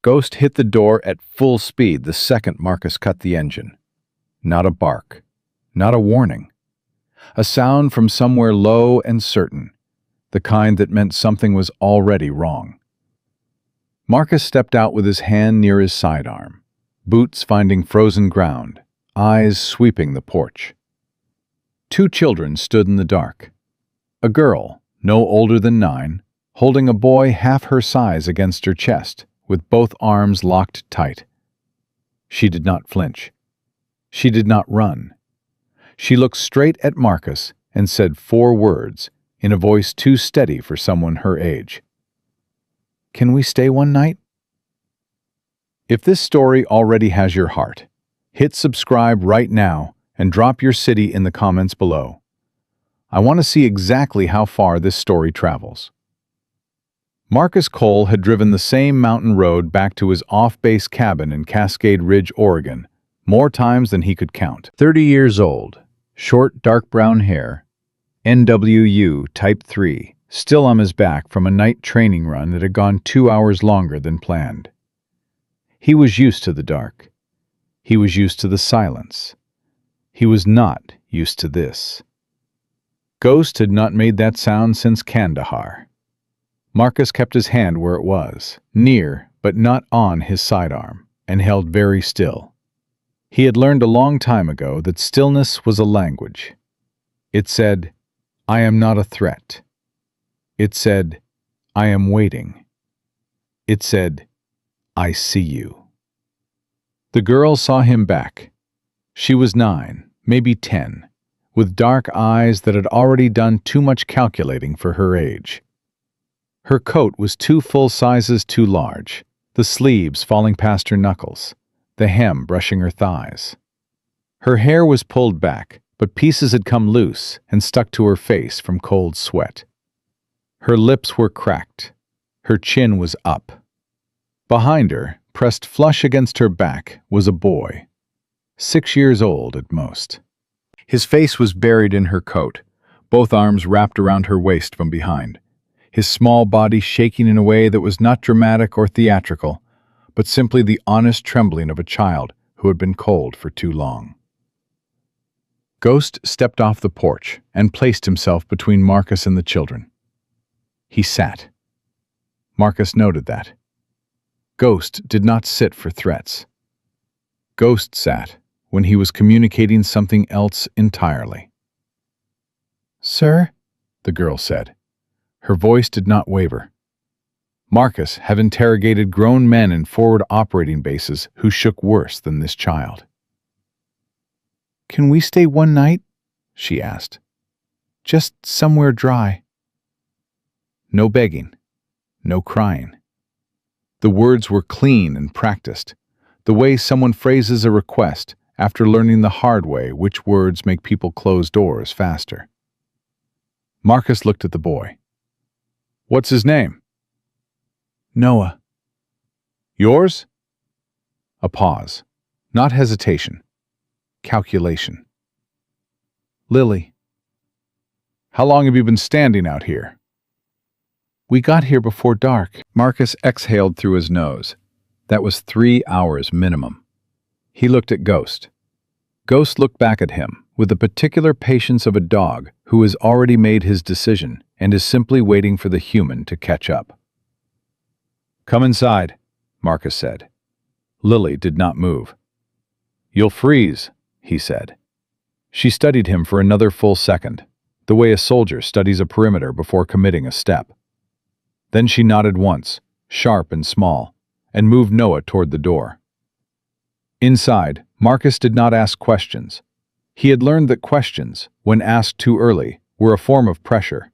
Ghost hit the door at full speed the second Marcus cut the engine. Not a bark. Not a warning. A sound from somewhere low and certain, the kind that meant something was already wrong. Marcus stepped out with his hand near his sidearm, boots finding frozen ground, eyes sweeping the porch. Two children stood in the dark. A girl, no older than 9, holding a boy half her size against her chest, with both arms locked tight. She did not flinch. She did not run. She looked straight at Marcus and said 4 words in a voice too steady for someone her age. "Can we stay one night?" If this story already has your heart, hit subscribe right now and drop your city in the comments below. I want to see exactly how far this story travels. Marcus Cole had driven the same mountain road back to his off-base cabin in Cascade Ridge, Oregon, more times than he could count. 30 years old, short dark brown hair, NWU Type 3, still on his back from a night training run that had gone 2 hours longer than planned. He was used to the dark. He was used to the silence. He was not used to this. Ghost had not made that sound since Kandahar. Marcus kept his hand where it was, near but not on his sidearm, and held very still. He had learned a long time ago that stillness was a language. It said, "I am not a threat." It said, "I am waiting." It said, "I see you." The girl saw him back. She was 9, maybe 10, with dark eyes that had already done too much calculating for her age. Her coat was 2 full sizes too large, the sleeves falling past her knuckles, the hem brushing her thighs. Her hair was pulled back, but pieces had come loose and stuck to her face from cold sweat. Her lips were cracked. Her chin was up. Behind her, pressed flush against her back, was a boy, 6 years old at most. His face was buried in her coat, both arms wrapped around her waist from behind, his small body shaking in a way that was not dramatic or theatrical, but simply the honest trembling of a child who had been cold for too long. Ghost stepped off the porch and placed himself between Marcus and the children. He sat. Marcus noted that. Ghost did not sit for threats. Ghost sat when he was communicating something else entirely. "Sir?" the girl said. Her voice did not waver. Marcus had interrogated grown men in forward operating bases who shook worse than this child. "Can we stay one night?" she asked. "Just somewhere dry." No begging. No crying. The words were clean and practiced, the way someone phrases a request after learning the hard way which words make people close doors faster. Marcus looked at the boy. "What's his name?" "Noah." "Yours?" A pause. Not hesitation. Calculation. "Lily." "How long have you been standing out here?" "We got here before dark." Marcus exhaled through his nose. That was 3 hours minimum. He looked at Ghost. Ghost looked back at him with the particular patience of a dog who has already made his decision and is simply waiting for the human to catch up. "Come inside," Marcus said. Lily did not move. "You'll freeze," he said. She studied him for another full second, the way a soldier studies a perimeter before committing a step. Then she nodded once, sharp and small, and moved Noah toward the door. Inside, Marcus did not ask questions. He had learned that questions, when asked too early, were a form of pressure.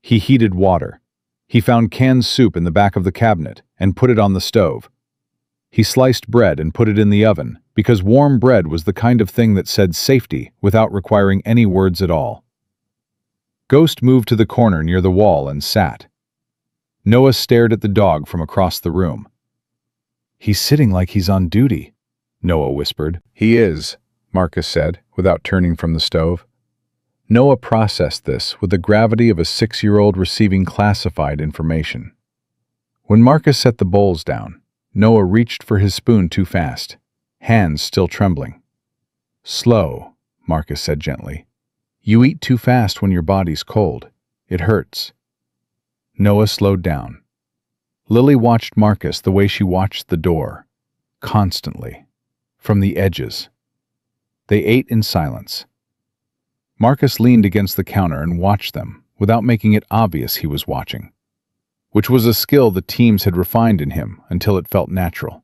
He heated water. He found canned soup in the back of the cabinet and put it on the stove. He sliced bread and put it in the oven because warm bread was the kind of thing that said safety without requiring any words at all. Ghost moved to the corner near the wall and sat. Noah stared at the dog from across the room. "He's sitting like he's on duty," Noah whispered. "He is," Marcus said, without turning from the stove. Noah processed this with the gravity of a 6-year-old receiving classified information. When Marcus set the bowls down, Noah reached for his spoon too fast, hands still trembling. "Slow," Marcus said gently. "You eat too fast when your body's cold. It hurts." Noah slowed down. Lily watched Marcus the way she watched the door, constantly, from the edges. They ate in silence. Marcus leaned against the counter and watched them, without making it obvious he was watching, which was a skill the teams had refined in him until it felt natural.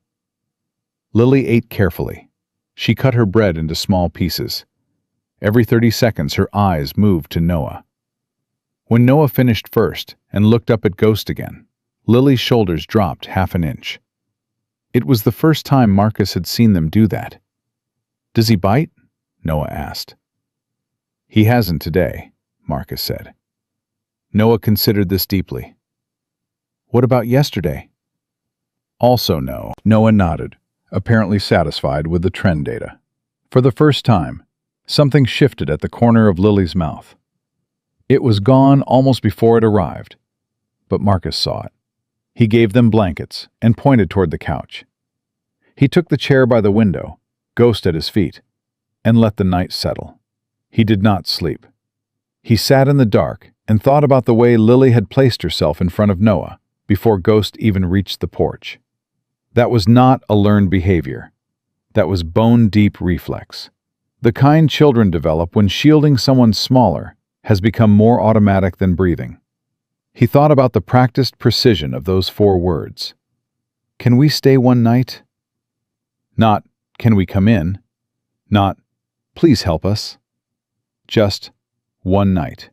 Lily ate carefully. She cut her bread into small pieces. Every 30 seconds her eyes moved to Noah. When Noah finished first and looked up at Ghost again, Lily's shoulders dropped half an inch. It was the first time Marcus had seen them do that. "Does he bite?" Noah asked. "He hasn't today," Marcus said. Noah considered this deeply. "What about yesterday?" "Also no." Noah nodded, apparently satisfied with the trend data. For the first time, something shifted at the corner of Lily's mouth. It was gone almost before it arrived, but Marcus saw it. He gave them blankets and pointed toward the couch. He took the chair by the window, Ghost at his feet, and let the night settle. He did not sleep. He sat in the dark and thought about the way Lily had placed herself in front of Noah before Ghost even reached the porch. That was not a learned behavior. That was bone-deep reflex. The kind children develop when shielding someone smaller has become more automatic than breathing. He thought about the practiced precision of those 4 words. "Can we stay one night?" Not, "Can we come in?" Not, "Please help us." Just, one night.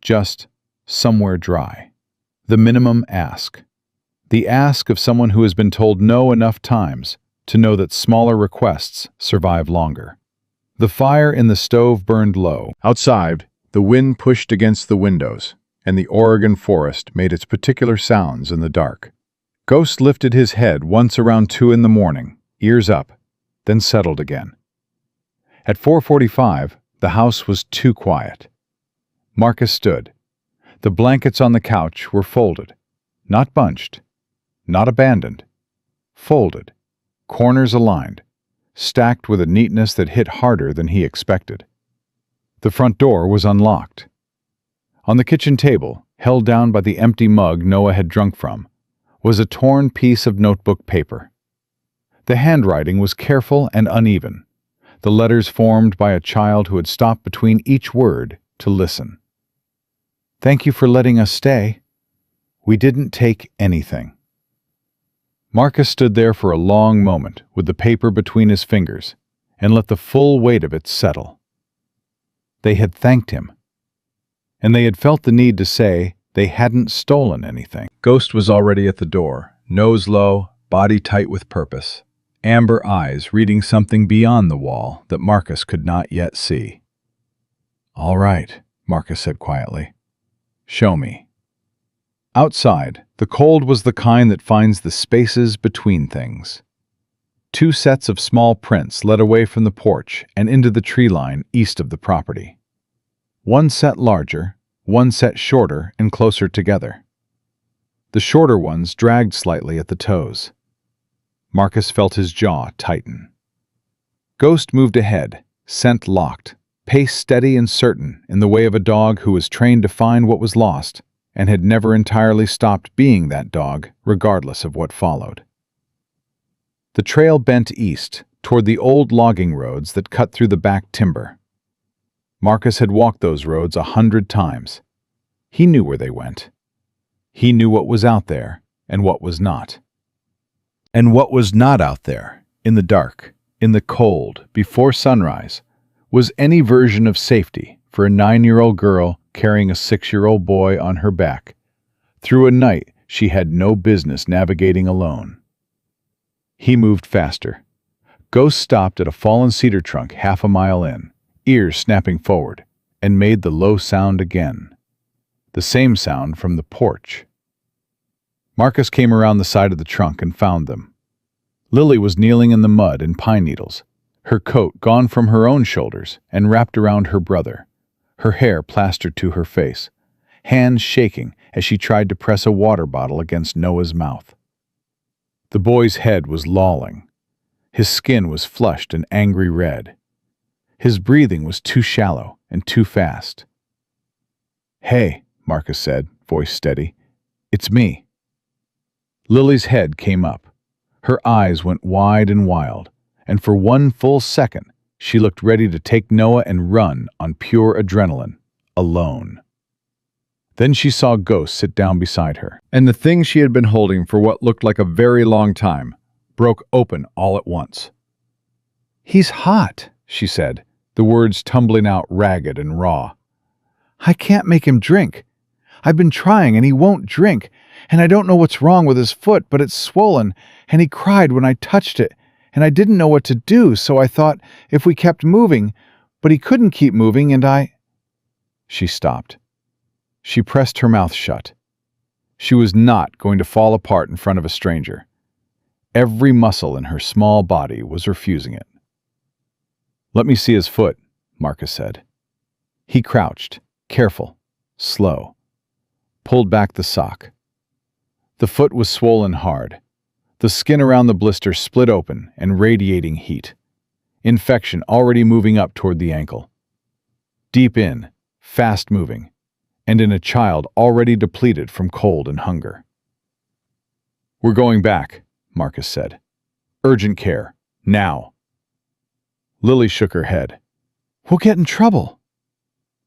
Just, somewhere dry. The minimum ask. The ask of someone who has been told no enough times to know that smaller requests survive longer. The fire in the stove burned low. Outside, the wind pushed against the windows, and the Oregon forest made its particular sounds in the dark. Ghost lifted his head once around 2 in the morning, ears up, then settled again. At 4:45, the house was too quiet. Marcus stood. The blankets on the couch were folded, not bunched, not abandoned. Folded, corners aligned, stacked with a neatness that hit harder than he expected. The front door was unlocked. On the kitchen table, held down by the empty mug Noah had drunk from, was a torn piece of notebook paper. The handwriting was careful and uneven, the letters formed by a child who had stopped between each word to listen. "Thank you for letting us stay. We didn't take anything." Marcus stood there for a long moment with the paper between his fingers and let the full weight of it settle. They had thanked him, and they had felt the need to say they hadn't stolen anything. Ghost was already at the door, nose low, body tight with purpose, amber eyes reading something beyond the wall that Marcus could not yet see. "All right," Marcus said quietly. "Show me." Outside, the cold was the kind that finds the spaces between things. 2 sets of small prints led away from the porch and into the tree line east of the property. 1 set larger, 1 set shorter and closer together. The shorter ones dragged slightly at the toes. Marcus felt his jaw tighten. Ghost moved ahead, scent locked, pace steady and certain in the way of a dog who was trained to find what was lost and had never entirely stopped being that dog, regardless of what followed. The trail bent east, toward the old logging roads that cut through the back timber. Marcus had walked those roads 100 times. He knew where they went. He knew what was out there and what was not. And what was not out there, in the dark, in the cold, before sunrise, was any version of safety for a 9-year-old girl carrying a 6-year-old boy on her back, through a night she had no business navigating alone. He moved faster. Ghost stopped at a fallen cedar trunk half a mile in, ears snapping forward, and made the low sound again. The same sound from the porch. Marcus came around the side of the trunk and found them. Lily was kneeling in the mud and pine needles, her coat gone from her own shoulders and wrapped around her brother, her hair plastered to her face, hands shaking as she tried to press a water bottle against Noah's mouth. The boy's head was lolling. His skin was flushed an angry red. His breathing was too shallow and too fast. "Hey," Marcus said, voice steady. "It's me." Lily's head came up. Her eyes went wide and wild, and for one full second, she looked ready to take Noah and run on pure adrenaline, alone. Then she saw Ghost sit down beside her, and the thing she had been holding for what looked like a very long time broke open all at once. "He's hot," she said, the words tumbling out ragged and raw. "I can't make him drink. I've been trying and he won't drink, and I don't know what's wrong with his foot, but it's swollen, and he cried when I touched it, and I didn't know what to do, so I thought if we kept moving, but he couldn't keep moving, and I—" She stopped. She pressed her mouth shut. She was not going to fall apart in front of a stranger. Every muscle in her small body was refusing it. "Let me see his foot," Marcus said. He crouched, careful, slow, pulled back the sock. The foot was swollen hard. The skin around the blister split open and radiating heat. Infection already moving up toward the ankle. Deep in, fast-moving, and in a child already depleted from cold and hunger. "We're going back," Marcus said. "Urgent care, now." Lily shook her head. "We'll get in trouble."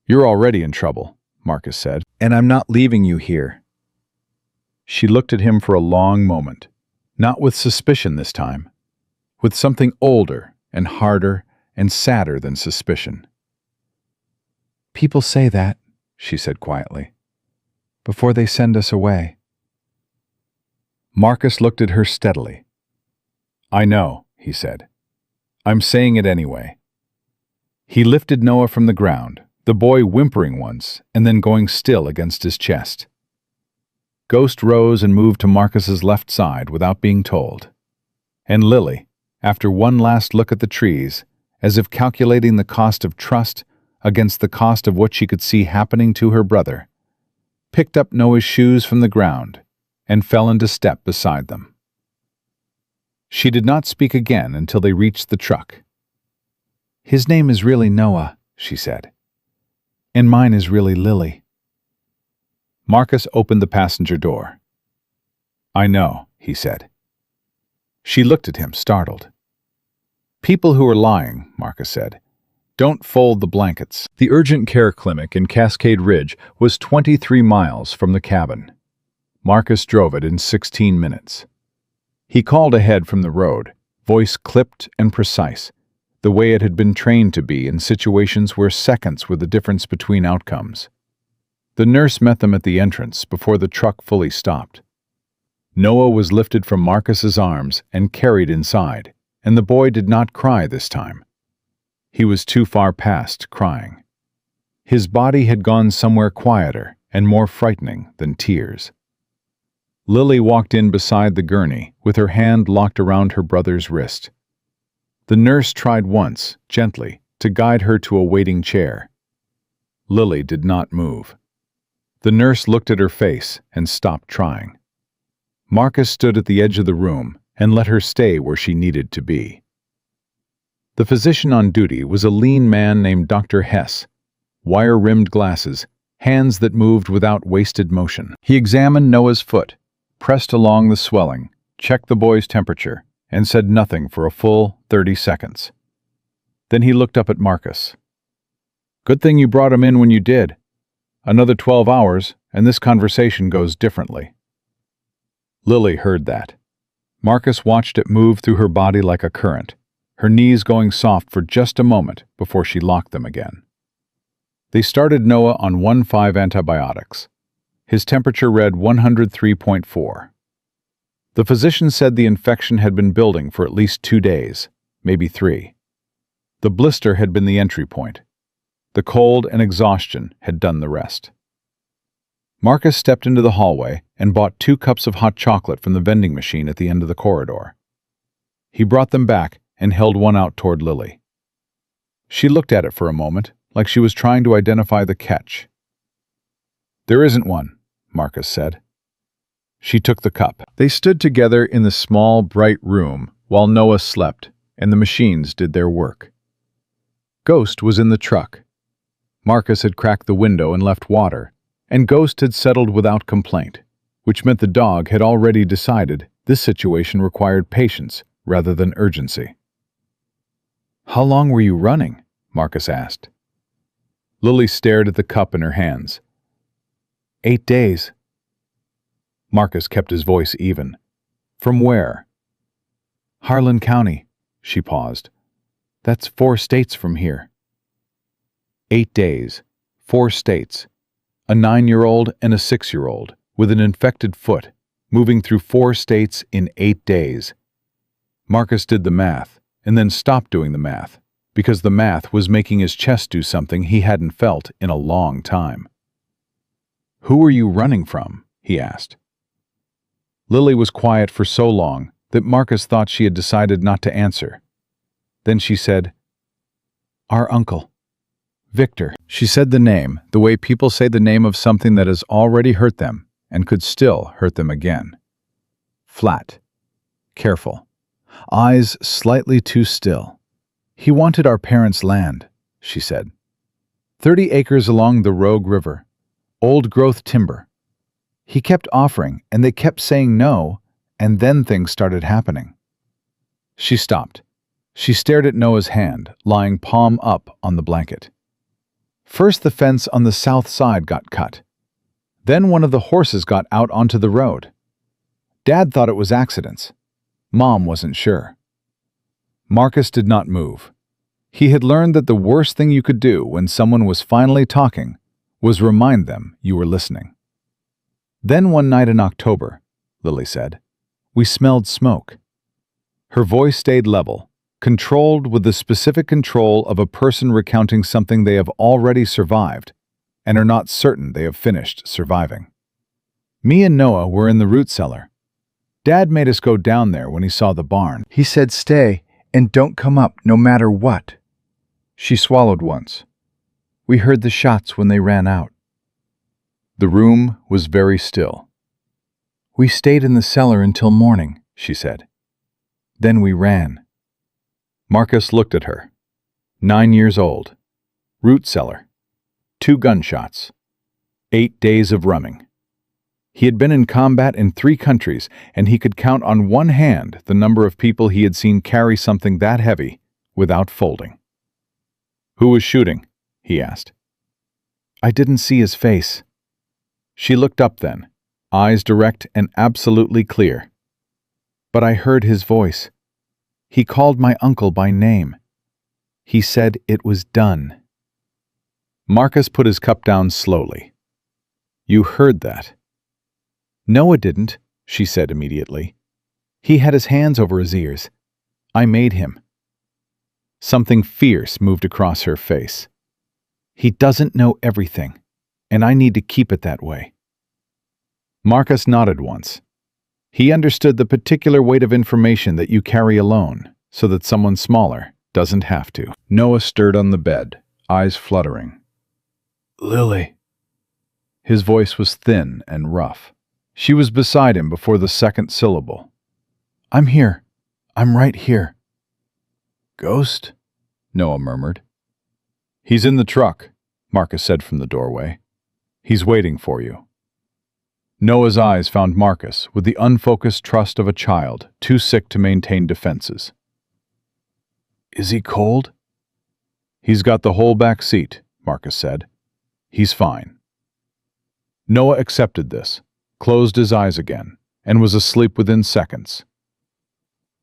"You're already in trouble," Marcus said, "and I'm not leaving you here." She looked at him for a long moment, not with suspicion this time, with something older and harder and sadder than suspicion. "People say that," she said quietly, "before they send us away." Marcus looked at her steadily. "I know," he said. "I'm saying it anyway." He lifted Noah from the ground, the boy whimpering once and then going still against his chest. Ghost rose and moved to Marcus's left side without being told. And Lily, after one last look at the trees, as if calculating the cost of trust against the cost of what she could see happening to her brother, picked up Noah's shoes from the ground and fell into step beside them. She did not speak again until they reached the truck. "His name is really Noah," she said, "and mine is really Lily." Marcus opened the passenger door. "I know," he said. She looked at him, startled. "People who are lying," Marcus said, "don't fold the blankets." The urgent care clinic in Cascade Ridge was 23 miles from the cabin. Marcus drove it in 16 minutes. He called ahead from the road, voice clipped and precise, the way it had been trained to be in situations where seconds were the difference between outcomes. The nurse met them at the entrance before the truck fully stopped. Noah was lifted from Marcus's arms and carried inside, and the boy did not cry this time. He was too far past crying. His body had gone somewhere quieter and more frightening than tears. Lily walked in beside the gurney with her hand locked around her brother's wrist. The nurse tried once, gently, to guide her to a waiting chair. Lily did not move. The nurse looked at her face and stopped trying. Marcus stood at the edge of the room and let her stay where she needed to be. The physician on duty was a lean man named Dr. Hess, wire-rimmed glasses, hands that moved without wasted motion. He examined Noah's foot, pressed along the swelling, checked the boy's temperature, and said nothing for a full 30 seconds. Then he looked up at Marcus. "Good thing you brought him in when you did. Another 12 hours, and this conversation goes differently." Lily heard that. Marcus watched it move through her body like a current, her knees going soft for just a moment before she locked them again. They started Noah on 1-5 antibiotics. His temperature read 103.4. The physician said the infection had been building for at least 2 days, maybe 3. The blister had been the entry point. The cold and exhaustion had done the rest. Marcus stepped into the hallway and bought 2 cups of hot chocolate from the vending machine at the end of the corridor. He brought them back and held one out toward Lily. She looked at it for a moment, like she was trying to identify the catch. "There isn't one," Marcus said. She took the cup. They stood together in the small, bright room while Noah slept and the machines did their work. Ghost was in the truck. Marcus had cracked the window and left water, and Ghost had settled without complaint, which meant the dog had already decided this situation required patience rather than urgency. "How long were you running?" Marcus asked. Lily stared at the cup in her hands. 8 days. Marcus kept his voice even. "From where?" "Harlan County." She paused. "That's 4 states from here." 8 days, 4 states, a 9-year-old and a 6-year-old with an infected foot, moving through 4 states in 8 days. Marcus did the math, and then stopped doing the math, because the math was making his chest do something he hadn't felt in a long time. "Who were you running from?" he asked. Lily was quiet for so long that Marcus thought she had decided not to answer. Then she said, "Our uncle. Victor." She said the name, the way people say the name of something that has already hurt them and could still hurt them again. Flat. Careful. Eyes slightly too still. "He wanted our parents' land," she said. 30 acres along the Rogue River. Old-growth timber. He kept offering, and they kept saying no, and then things started happening. She stopped. She stared at Noah's hand, lying palm up on the blanket. First, the fence on the south side got cut. Then one of the horses got out onto the road. Dad thought it was accidents. Mom wasn't sure. Marcus did not move. He had learned that the worst thing you could do when someone was finally talking was remind them you were listening. "Then one night in October," Lily said, "we smelled smoke." Her voice stayed level, controlled with the specific control of a person recounting something they have already survived and are not certain they have finished surviving. "Me and Noah were in the root cellar. Dad made us go down there when he saw the barn. He said stay and don't come up no matter what." She swallowed once. "We heard the shots when they ran out." The room was very still. "We stayed in the cellar until morning," she said. "Then we ran." Marcus looked at her. 9 years old. Root cellar. 2 gunshots. 8 days of running. He had been in combat in 3 countries, and he could count on one hand the number of people he had seen carry something that heavy without folding. "Who was shooting?" he asked. "I didn't see his face." She looked up then, eyes direct and absolutely clear. "But I heard his voice. He called my uncle by name. He said it was done." Marcus put his cup down slowly. "You heard that?" "Noah didn't," she said immediately. "He had his hands over his ears. I made him." Something fierce moved across her face. "He doesn't know everything, and I need to keep it that way." Marcus nodded once. He understood the particular weight of information that you carry alone, so that someone smaller doesn't have to. Noah stirred on the bed, eyes fluttering. "Lily." His voice was thin and rough. She was beside him before the second syllable. "I'm here. I'm right here." "Ghost?" Noah murmured. "He's in the truck," Marcus said from the doorway. "He's waiting for you." Noah's eyes found Marcus with the unfocused trust of a child too sick to maintain defenses. "Is he cold?" "He's got the whole back seat," Marcus said. "He's fine." Noah accepted this, closed his eyes again, and was asleep within seconds.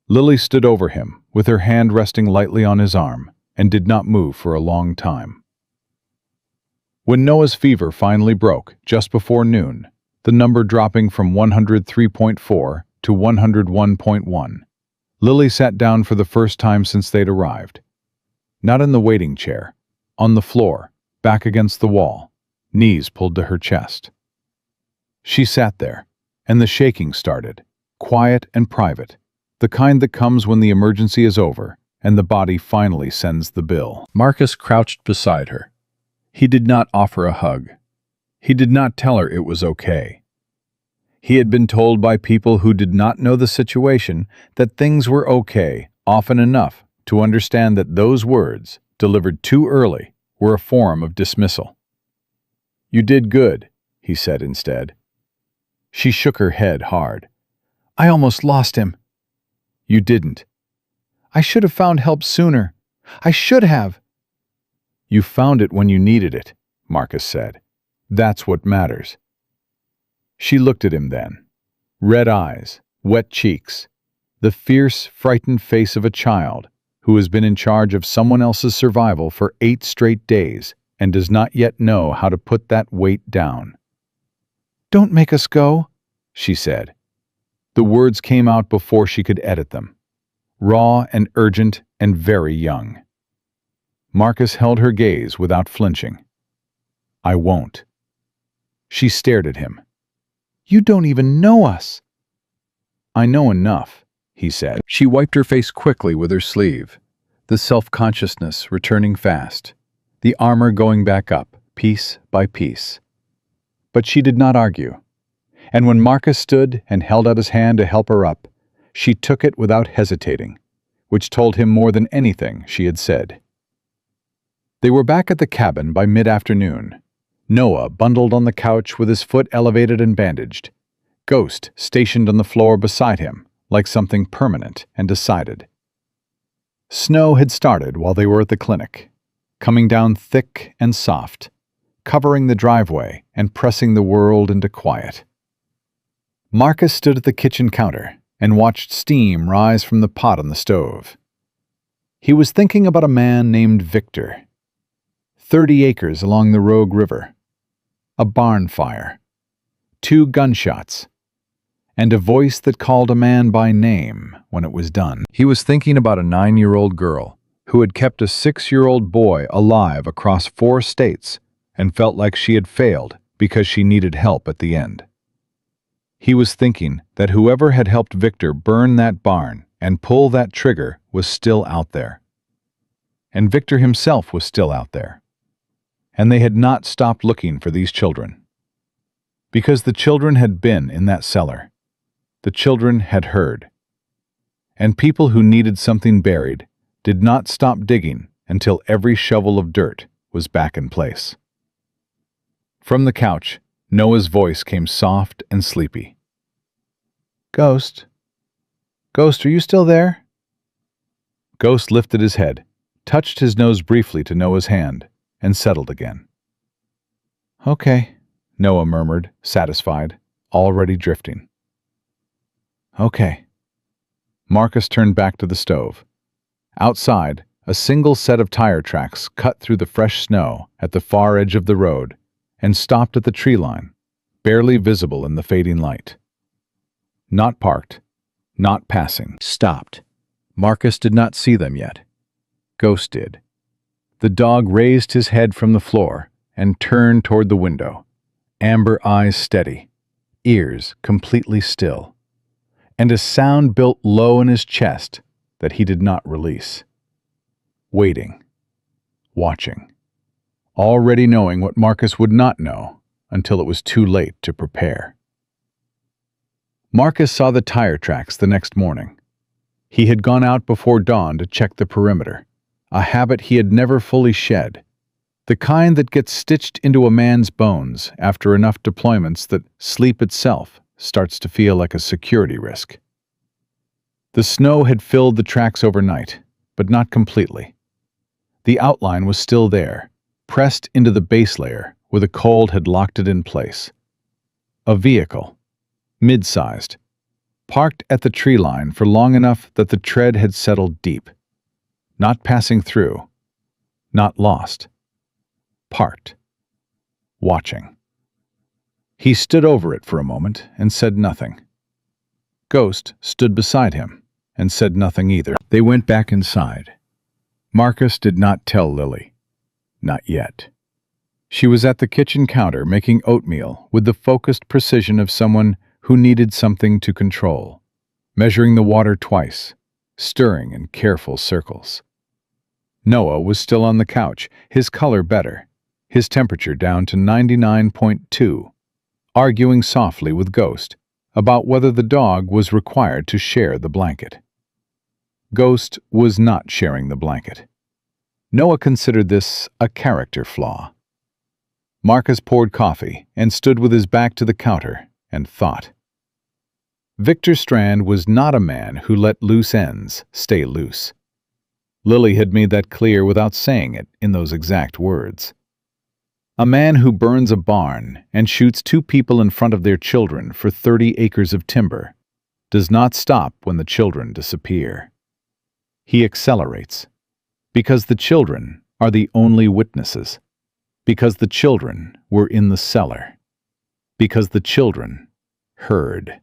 Lily stood over him, with her hand resting lightly on his arm, and did not move for a long time. When Noah's fever finally broke, just before noon, the number dropping from 103.4 to 101.1, Lily sat down for the first time since they'd arrived. Not in the waiting chair, on the floor, back against the wall, knees pulled to her chest. She sat there, and the shaking started, quiet and private, the kind that comes when the emergency is over and the body finally sends the bill. Marcus crouched beside her. He did not offer a hug. He did not tell her it was okay. He had been told by people who did not know the situation that things were okay often enough to understand that those words, delivered too early, were a form of dismissal. "You did good," he said instead. She shook her head hard. "I almost lost him." "You didn't." "I should have found help sooner. I should have." "You found it when you needed it," Marcus said. "That's what matters." She looked at him then. Red eyes, wet cheeks, the fierce, frightened face of a child who has been in charge of someone else's survival for 8 straight days and does not yet know how to put that weight down. "Don't make us go," she said. The words came out before she could edit them, raw and urgent and very young. Marcus held her gaze without flinching. "I won't." She stared at him. "You don't even know us." "I know enough," he said. She wiped her face quickly with her sleeve, the self-consciousness returning fast, the armor going back up, piece by piece. But she did not argue, and when Marcus stood and held out his hand to help her up, she took it without hesitating, which told him more than anything she had said. They were back at the cabin by mid-afternoon. Noah bundled on the couch with his foot elevated and bandaged. Ghost stationed on the floor beside him, like something permanent and decided. Snow had started while they were at the clinic, coming down thick and soft, covering the driveway and pressing the world into quiet. Marcus stood at the kitchen counter and watched steam rise from the pot on the stove. He was thinking about a man named Victor. 30 acres along the Rogue River, a barn fire, 2 gunshots, and a voice that called a man by name when it was done. He was thinking about a 9-year-old girl who had kept a 6-year-old boy alive across 4 states and felt like she had failed because she needed help at the end. He was thinking that whoever had helped Victor burn that barn and pull that trigger was still out there. And Victor himself was still out there. And they had not stopped looking for these children. Because the children had been in that cellar. The children had heard. And people who needed something buried did not stop digging until every shovel of dirt was back in place. From the couch, Noah's voice came soft and sleepy. "Ghost? Ghost, are you still there?" Ghost lifted his head, touched his nose briefly to Noah's hand, and settled again. "Okay," Noah murmured, satisfied, already drifting. "Okay." Marcus turned back to the stove. Outside, a single set of tire tracks cut through the fresh snow at the far edge of the road and stopped at the tree line, barely visible in the fading light. Not parked, not passing, stopped. Marcus did not see them yet. Ghost did. The dog raised his head from the floor and turned toward the window, amber eyes steady, ears completely still, and a sound built low in his chest that he did not release. Waiting, watching, already knowing what Marcus would not know until it was too late to prepare. Marcus saw the tire tracks the next morning. He had gone out before dawn to check the perimeter, a habit he had never fully shed, the kind that gets stitched into a man's bones after enough deployments that sleep itself starts to feel like a security risk. The snow had filled the tracks overnight, but not completely. The outline was still there, pressed into the base layer where the cold had locked it in place. A vehicle, mid-sized, parked at the tree line for long enough that the tread had settled deep. Not passing through, not lost. Parked. Watching. He stood over it for a moment and said nothing. Ghost stood beside him and said nothing either. They went back inside. Marcus did not tell Lily. Not yet. She was at the kitchen counter making oatmeal with the focused precision of someone who needed something to control, measuring the water twice, stirring in careful circles. Noah was still on the couch, his color better, his temperature down to 99.2, arguing softly with Ghost, about whether the dog was required to share the blanket. Ghost was not sharing the blanket. Noah considered this a character flaw. Marcus poured coffee and stood with his back to the counter and thought. Victor Strand was not a man who let loose ends stay loose. Lily had made that clear without saying it in those exact words. A man who burns a barn and shoots 2 people in front of their children for 30 acres of timber does not stop when the children disappear. He accelerates, because the children are the only witnesses, because the children were in the cellar, because the children heard.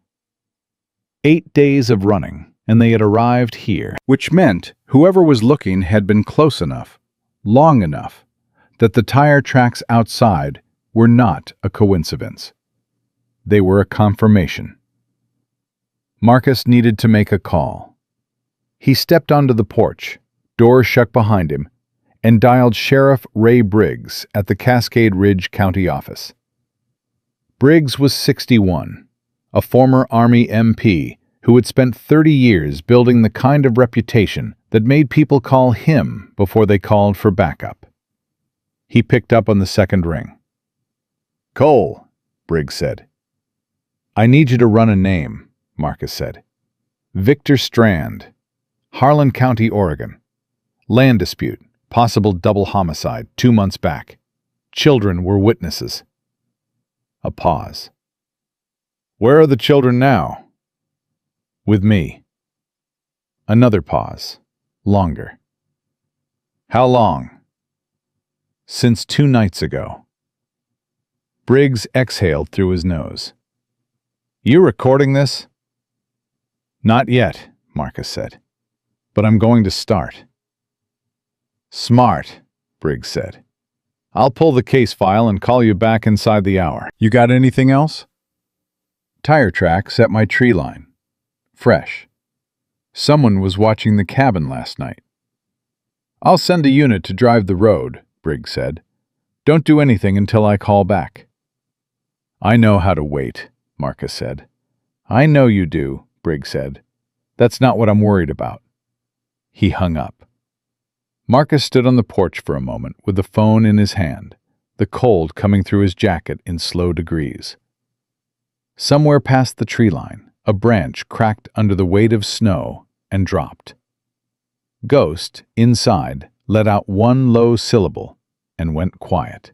8 days of running, and they had arrived here, which meant whoever was looking had been close enough, long enough, that the tire tracks outside were not a coincidence. They were a confirmation. Marcus needed to make a call. He stepped onto the porch, door shut behind him, and dialed Sheriff Ray Briggs at the Cascade Ridge County office. Briggs was 61, a former Army MP who had spent 30 years building the kind of reputation that made people call him before they called for backup. He picked up on the second ring. "Cole," Briggs said. "I need you to run a name," Marcus said. "Victor Strand, Harlan County, Oregon. Land dispute, possible double homicide 2 months back. Children were witnesses." A pause. "Where are the children now?" "With me." Another pause. Longer. "How long?" "Since 2 nights ago." Briggs exhaled through his nose. "You recording this?" "Not yet," Marcus said. "But I'm going to start." "Smart," Briggs said. "I'll pull the case file and call you back inside the hour. You got anything else?" "Tire tracks at my tree line. Fresh. Someone was watching the cabin last night." "I'll send a unit to drive the road," Briggs said. "Don't do anything until I call back." "I know how to wait," Marcus said. "I know you do," Briggs said. "That's not what I'm worried about." He hung up. Marcus stood on the porch for a moment with the phone in his hand, the cold coming through his jacket in slow degrees. Somewhere past the tree line, a branch cracked under the weight of snow and dropped. Ghost, inside, let out one low syllable and went quiet.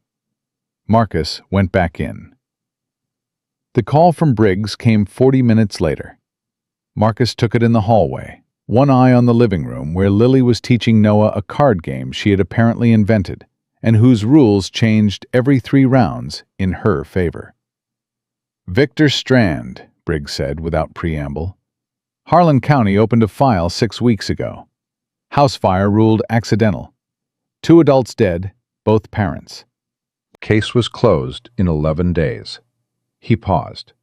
Marcus went back in. The call from Briggs came 40 minutes later. Marcus took it in the hallway, one eye on the living room where Lily was teaching Noah a card game she had apparently invented and whose rules changed every 3 rounds in her favor. "Victor Strand," Briggs said without preamble. "Harlan County opened a file 6 weeks ago. House fire ruled accidental. 2 adults dead, both parents. Case was closed in 11 days. He paused.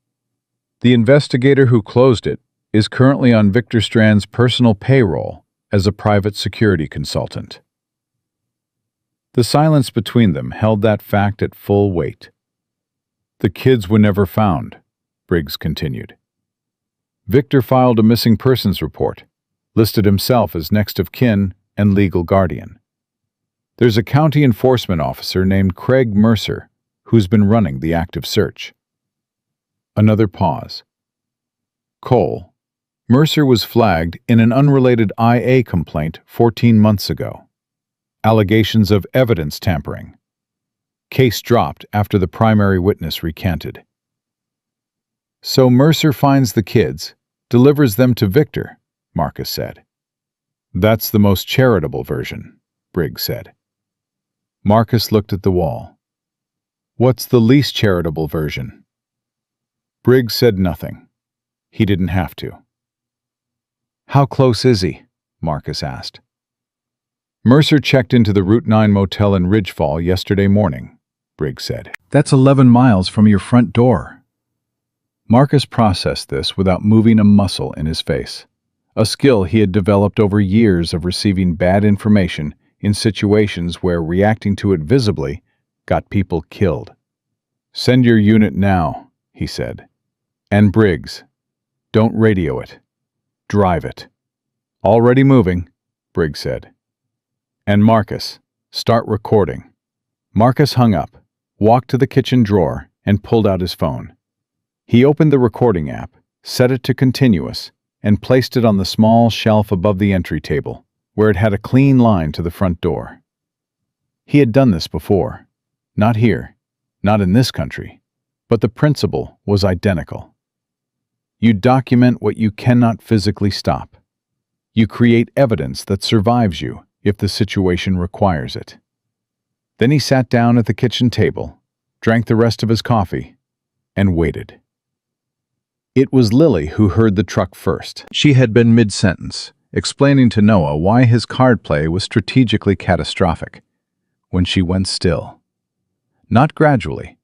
"The investigator who closed it is currently on Victor Strand's personal payroll as a private security consultant." The silence between them held that fact at full weight. "The kids were never found," Briggs continued. "Victor filed a missing persons report, listed himself as next of kin and legal guardian. There's a county enforcement officer named Craig Mercer who's been running the active search." Another pause. "Cole, Mercer was flagged in an unrelated IA complaint 14 months ago. Allegations of evidence tampering. Case dropped after the primary witness recanted." "So Mercer finds the kids, delivers them to Victor," Marcus said. "That's the most charitable version," Briggs said. Marcus looked at the wall. "What's the least charitable version?" Briggs said nothing. He didn't have to. "How close is he?" Marcus asked. "Mercer checked into the Route 9 motel in Ridgefall yesterday morning," Briggs said. "That's 11 miles from your front door." Marcus processed this without moving a muscle in his face, a skill he had developed over years of receiving bad information in situations where reacting to it visibly got people killed. "Send your unit now," he said. And Briggs, don't radio it. Drive it. Already moving, Briggs said. And Marcus, start recording. Marcus hung up, walked to the kitchen drawer, and pulled out his phone. He opened the recording app, set it to continuous, and placed it on the small shelf above the entry table, where it had a clean line to the front door. He had done this before. Not here, not in this country, but the principle was identical. You document what you cannot physically stop. You create evidence that survives you if the situation requires it. Then he sat down at the kitchen table, drank the rest of his coffee, and waited. It was Lily who heard the truck first. She had been mid-sentence, explaining to Noah why his card play was strategically catastrophic, when she went still. Not gradually,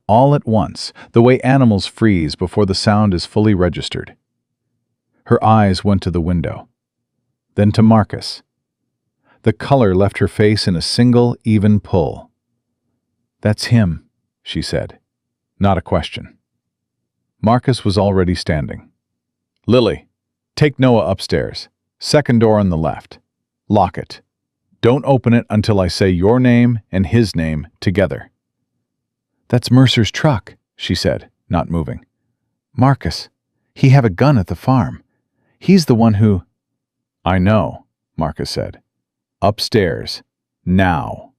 all at once, the way animals freeze before the sound is fully registered. Her eyes went to the window, then to Marcus. The color left her face in a single, even pull. "That's him," she said, not a question. Marcus was already standing. "Lily, take Noah upstairs. Second door on the left. Lock it. Don't open it until I say your name and his name together." "That's Mercer's truck," she said, not moving. "Marcus, he have a gun at the farm. He's the one who—" "I know," Marcus said. "Upstairs. Now."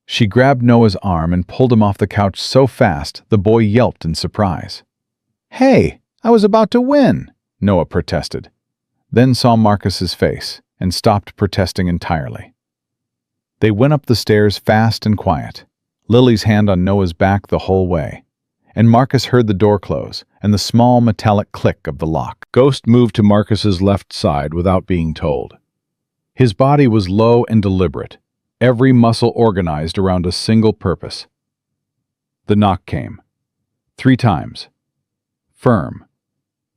She grabbed Noah's arm and pulled him off the couch so fast the boy yelped in surprise. "Hey, I was about to win," Noah protested, then saw Marcus's face and stopped protesting entirely. They went up the stairs fast and quiet, Lily's hand on Noah's back the whole way, and Marcus heard the door close and the small metallic click of the lock. Ghost moved to Marcus's left side without being told. His body was low and deliberate, every muscle organized around a single purpose. The knock came. 3 times. Firm.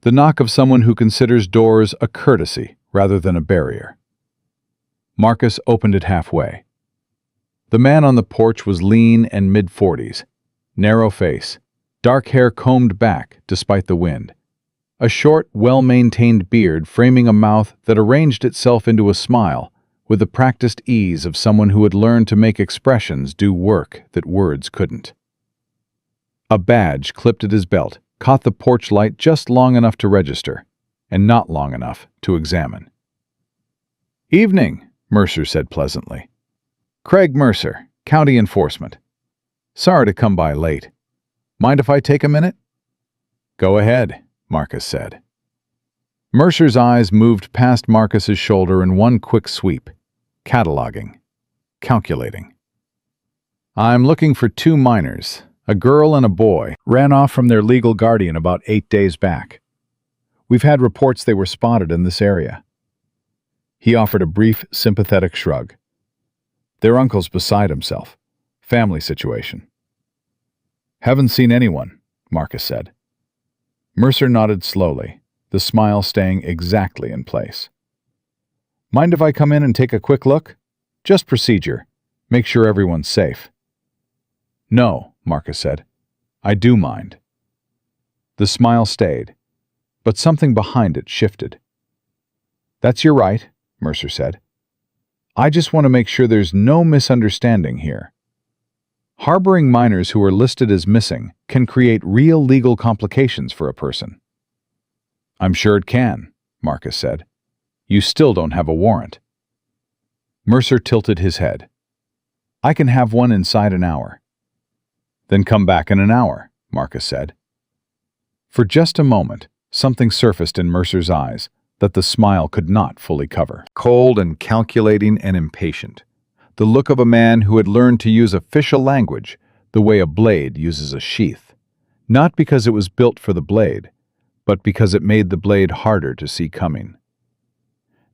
The knock of someone who considers doors a courtesy rather than a barrier. Marcus opened it halfway. The man on the porch was lean and mid-40s, narrow face, dark hair combed back despite the wind, a short, well-maintained beard framing a mouth that arranged itself into a smile with the practiced ease of someone who had learned to make expressions do work that words couldn't. A badge clipped at his belt caught the porch light just long enough to register, and not long enough to examine. "Evening," Mercer said pleasantly. "Craig Mercer, County Enforcement. Sorry to come by late. Mind if I take a minute?" "Go ahead," Marcus said. Mercer's eyes moved past Marcus's shoulder in one quick sweep, cataloging, calculating. "I'm looking for 2 minors. A girl and a boy ran off from their legal guardian about 8 days back. We've had reports they were spotted in this area." He offered a brief, sympathetic shrug. "Their uncle's beside himself. Family situation." "Haven't seen anyone," Marcus said. Mercer nodded slowly, the smile staying exactly in place. "Mind if I come in and take a quick look? Just procedure. Make sure everyone's safe." "No," Marcus said. "I do mind." The smile stayed, but something behind it shifted. "That's your right," Mercer said. "I just want to make sure there's no misunderstanding here. Harboring minors who are listed as missing can create real legal complications for a person." "I'm sure it can," Marcus said. "You still don't have a warrant." Mercer tilted his head. "I can have one inside an hour." "Then come back in an hour," Marcus said. For just a moment, something surfaced in Mercer's eyes that the smile could not fully cover. Cold and calculating and impatient. The look of a man who had learned to use official language the way a blade uses a sheath, not because it was built for the blade, but because it made the blade harder to see coming.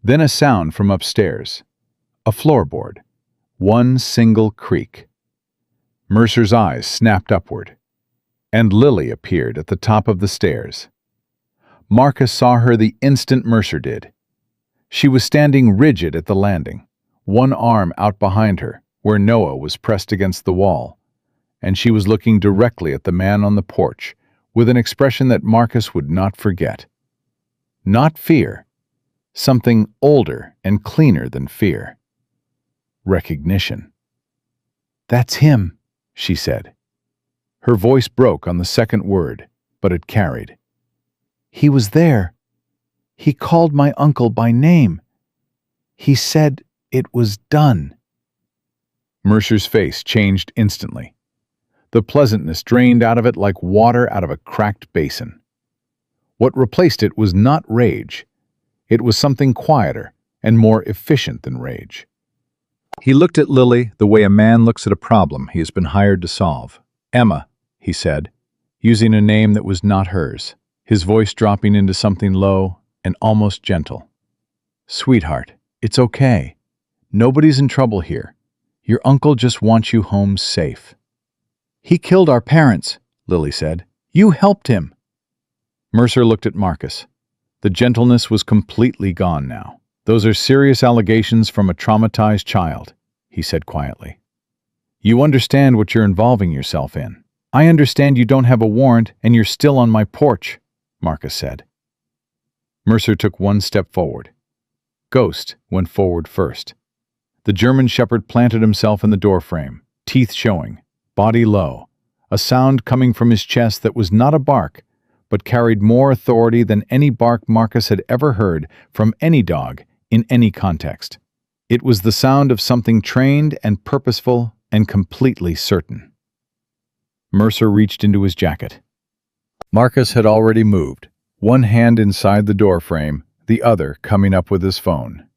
Then a sound from upstairs. A floorboard. One single creak. Mercer's eyes snapped upward, and Lily appeared at the top of the stairs. Marcus saw her the instant Mercer did. She was standing rigid at the landing, one arm out behind her, where Noah was pressed against the wall, and she was looking directly at the man on the porch, with an expression that Marcus would not forget. Not fear, something older and cleaner than fear. Recognition. "That's him," she said. Her voice broke on the second word, but it carried. "He was there. He called my uncle by name. He said it was done." Mercer's face changed instantly. The pleasantness drained out of it like water out of a cracked basin. What replaced it was not rage. It was something quieter and more efficient than rage. He looked at Lily the way a man looks at a problem he has been hired to solve. "Emma," he said, using a name that was not hers, his voice dropping into something low and almost gentle. "Sweetheart, it's okay. Nobody's in trouble here. Your uncle just wants you home safe." "He killed our parents," Lily said. "You helped him." Mercer looked at Marcus. The gentleness was completely gone now. "Those are serious allegations from a traumatized child," he said quietly. "You understand what you're involving yourself in." "I understand you don't have a warrant and you're still on my porch," Marcus said. Mercer took one step forward. Ghost went forward first. The German shepherd planted himself in the doorframe, teeth showing, body low, a sound coming from his chest that was not a bark, but carried more authority than any bark Marcus had ever heard from any dog in any context. It was the sound of something trained and purposeful and completely certain. Mercer reached into his jacket. Marcus had already moved, one hand inside the doorframe, the other coming up with his phone.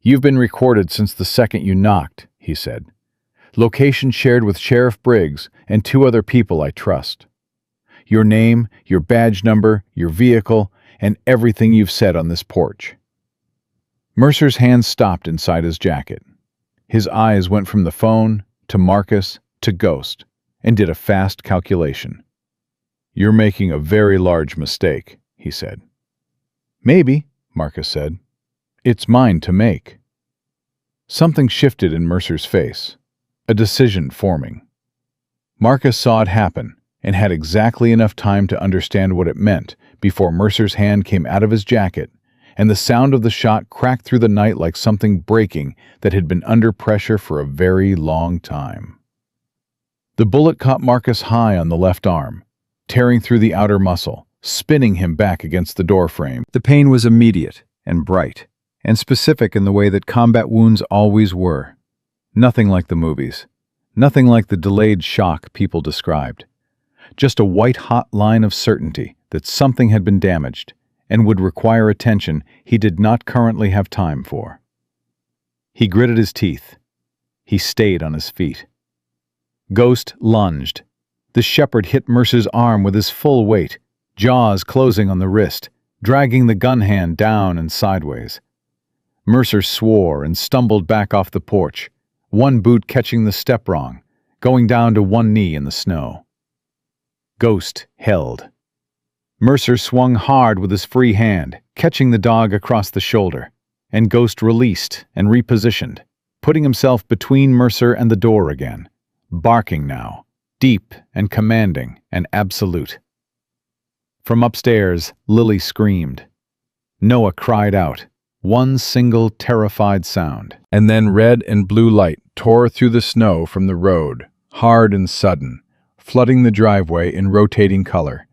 "You've been recorded since the second you knocked," he said. "Location shared with Sheriff Briggs and 2 other people I trust. Your name, your badge number, your vehicle, and everything you've said on this porch." Mercer's hand stopped inside his jacket. His eyes went from the phone to Marcus to Ghost and did a fast calculation. "You're making a very large mistake," he said. "Maybe," Marcus said. "It's mine to make." Something shifted in Mercer's face, a decision forming. Marcus saw it happen and had exactly enough time to understand what it meant before Mercer's hand came out of his jacket and the sound of the shot cracked through the night like something breaking that had been under pressure for a very long time. The bullet caught Marcus high on the left arm, tearing through the outer muscle, spinning him back against the doorframe. The pain was immediate and bright, and specific in the way that combat wounds always were. Nothing like the movies, nothing like the delayed shock people described. Just a white-hot line of certainty that something had been damaged and would require attention he did not currently have time for. He gritted his teeth. He stayed on his feet. Ghost lunged. The shepherd hit Mercer's arm with his full weight, jaws closing on the wrist, dragging the gun hand down and sideways. Mercer swore and stumbled back off the porch, one boot catching the step wrong, going down to one knee in the snow. Ghost held. Mercer swung hard with his free hand, catching the dog across the shoulder, and Ghost released and repositioned, putting himself between Mercer and the door again, barking now, deep and commanding and absolute. From upstairs, Lily screamed. Noah cried out, one single terrified sound, and then red and blue light tore through the snow from the road, hard and sudden, flooding the driveway in rotating color,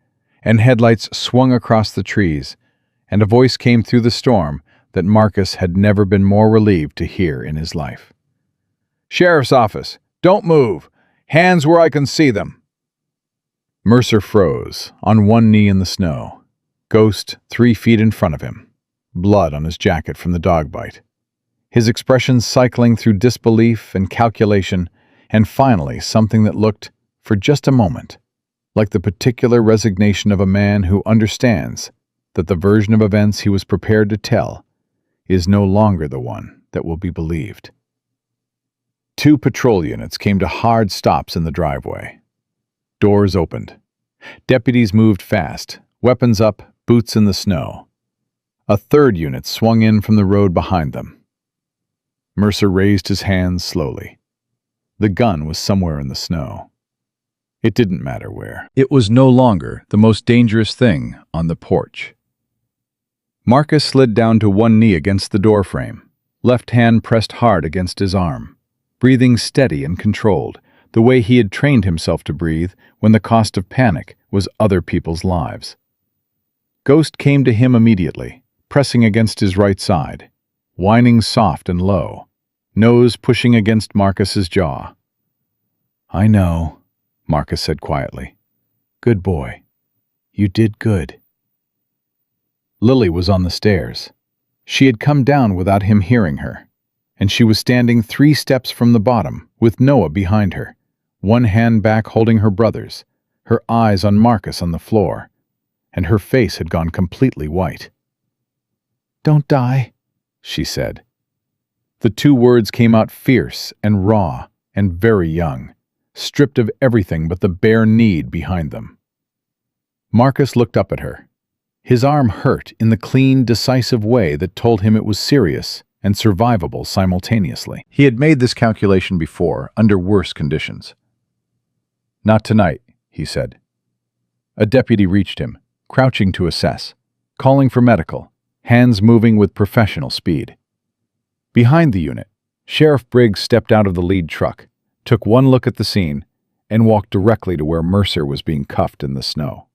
and headlights swung across the trees, and a voice came through the storm that Marcus had never been more relieved to hear in his life. "Sheriff's office! Don't move! Hands where I can see them!" Mercer froze, on one knee in the snow, Ghost 3 feet in front of him, blood on his jacket from the dog bite. His expression cycling through disbelief and calculation, and finally something that looked, for just a moment, like the particular resignation of a man who understands that the version of events he was prepared to tell is no longer the one that will be believed. 2 patrol units came to hard stops in the driveway. Doors opened. Deputies moved fast, weapons up, boots in the snow. A 3rd unit swung in from the road behind them. Mercer raised his hands slowly. The gun was somewhere in the snow. It didn't matter where. It was no longer the most dangerous thing on the porch. Marcus slid down to one knee against the doorframe, left hand pressed hard against his arm, breathing steady and controlled, the way he had trained himself to breathe when the cost of panic was other people's lives. Ghost came to him immediately, pressing against his right side, whining soft and low, nose pushing against Marcus's jaw. "I know," Marcus said quietly. "Good boy. You did good." Lily was on the stairs. She had come down without him hearing her, and she was standing 3 steps from the bottom, with Noah behind her, one hand back holding her brother's, her eyes on Marcus on the floor, and her face had gone completely white. "Don't die," she said. The 2 words came out fierce and raw and very young, stripped of everything but the bare need behind them. Marcus looked up at her. His arm hurt in the clean, decisive way that told him it was serious and survivable simultaneously. He had made this calculation before, under worse conditions. "Not tonight," he said. A deputy reached him, crouching to assess, calling for medical, hands moving with professional speed. Behind the unit, Sheriff Briggs stepped out of the lead truck, took one look at the scene, and walked directly to where Mercer was being cuffed in the snow.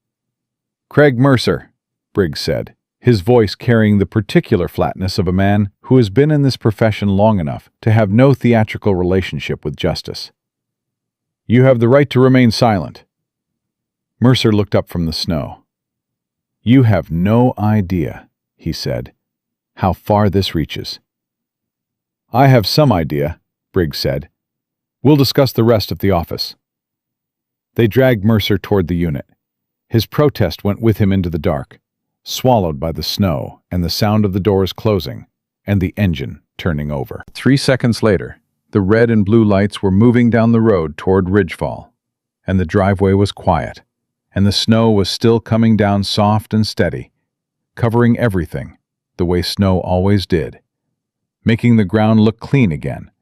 "Craig Mercer," Briggs said, his voice carrying the particular flatness of a man who has been in this profession long enough to have no theatrical relationship with justice. "You have the right to remain silent." Mercer looked up from the snow. "You have no idea," he said, "how far this reaches." "I have some idea," Briggs said. "We'll discuss the rest at the office." They dragged Mercer toward the unit. His protest went with him into the dark, swallowed by the snow and the sound of the doors closing and the engine turning over. 3 seconds later, the red and blue lights were moving down the road toward Ridgefall, and the driveway was quiet, and the snow was still coming down soft and steady, covering everything the way snow always did, making the ground look clean again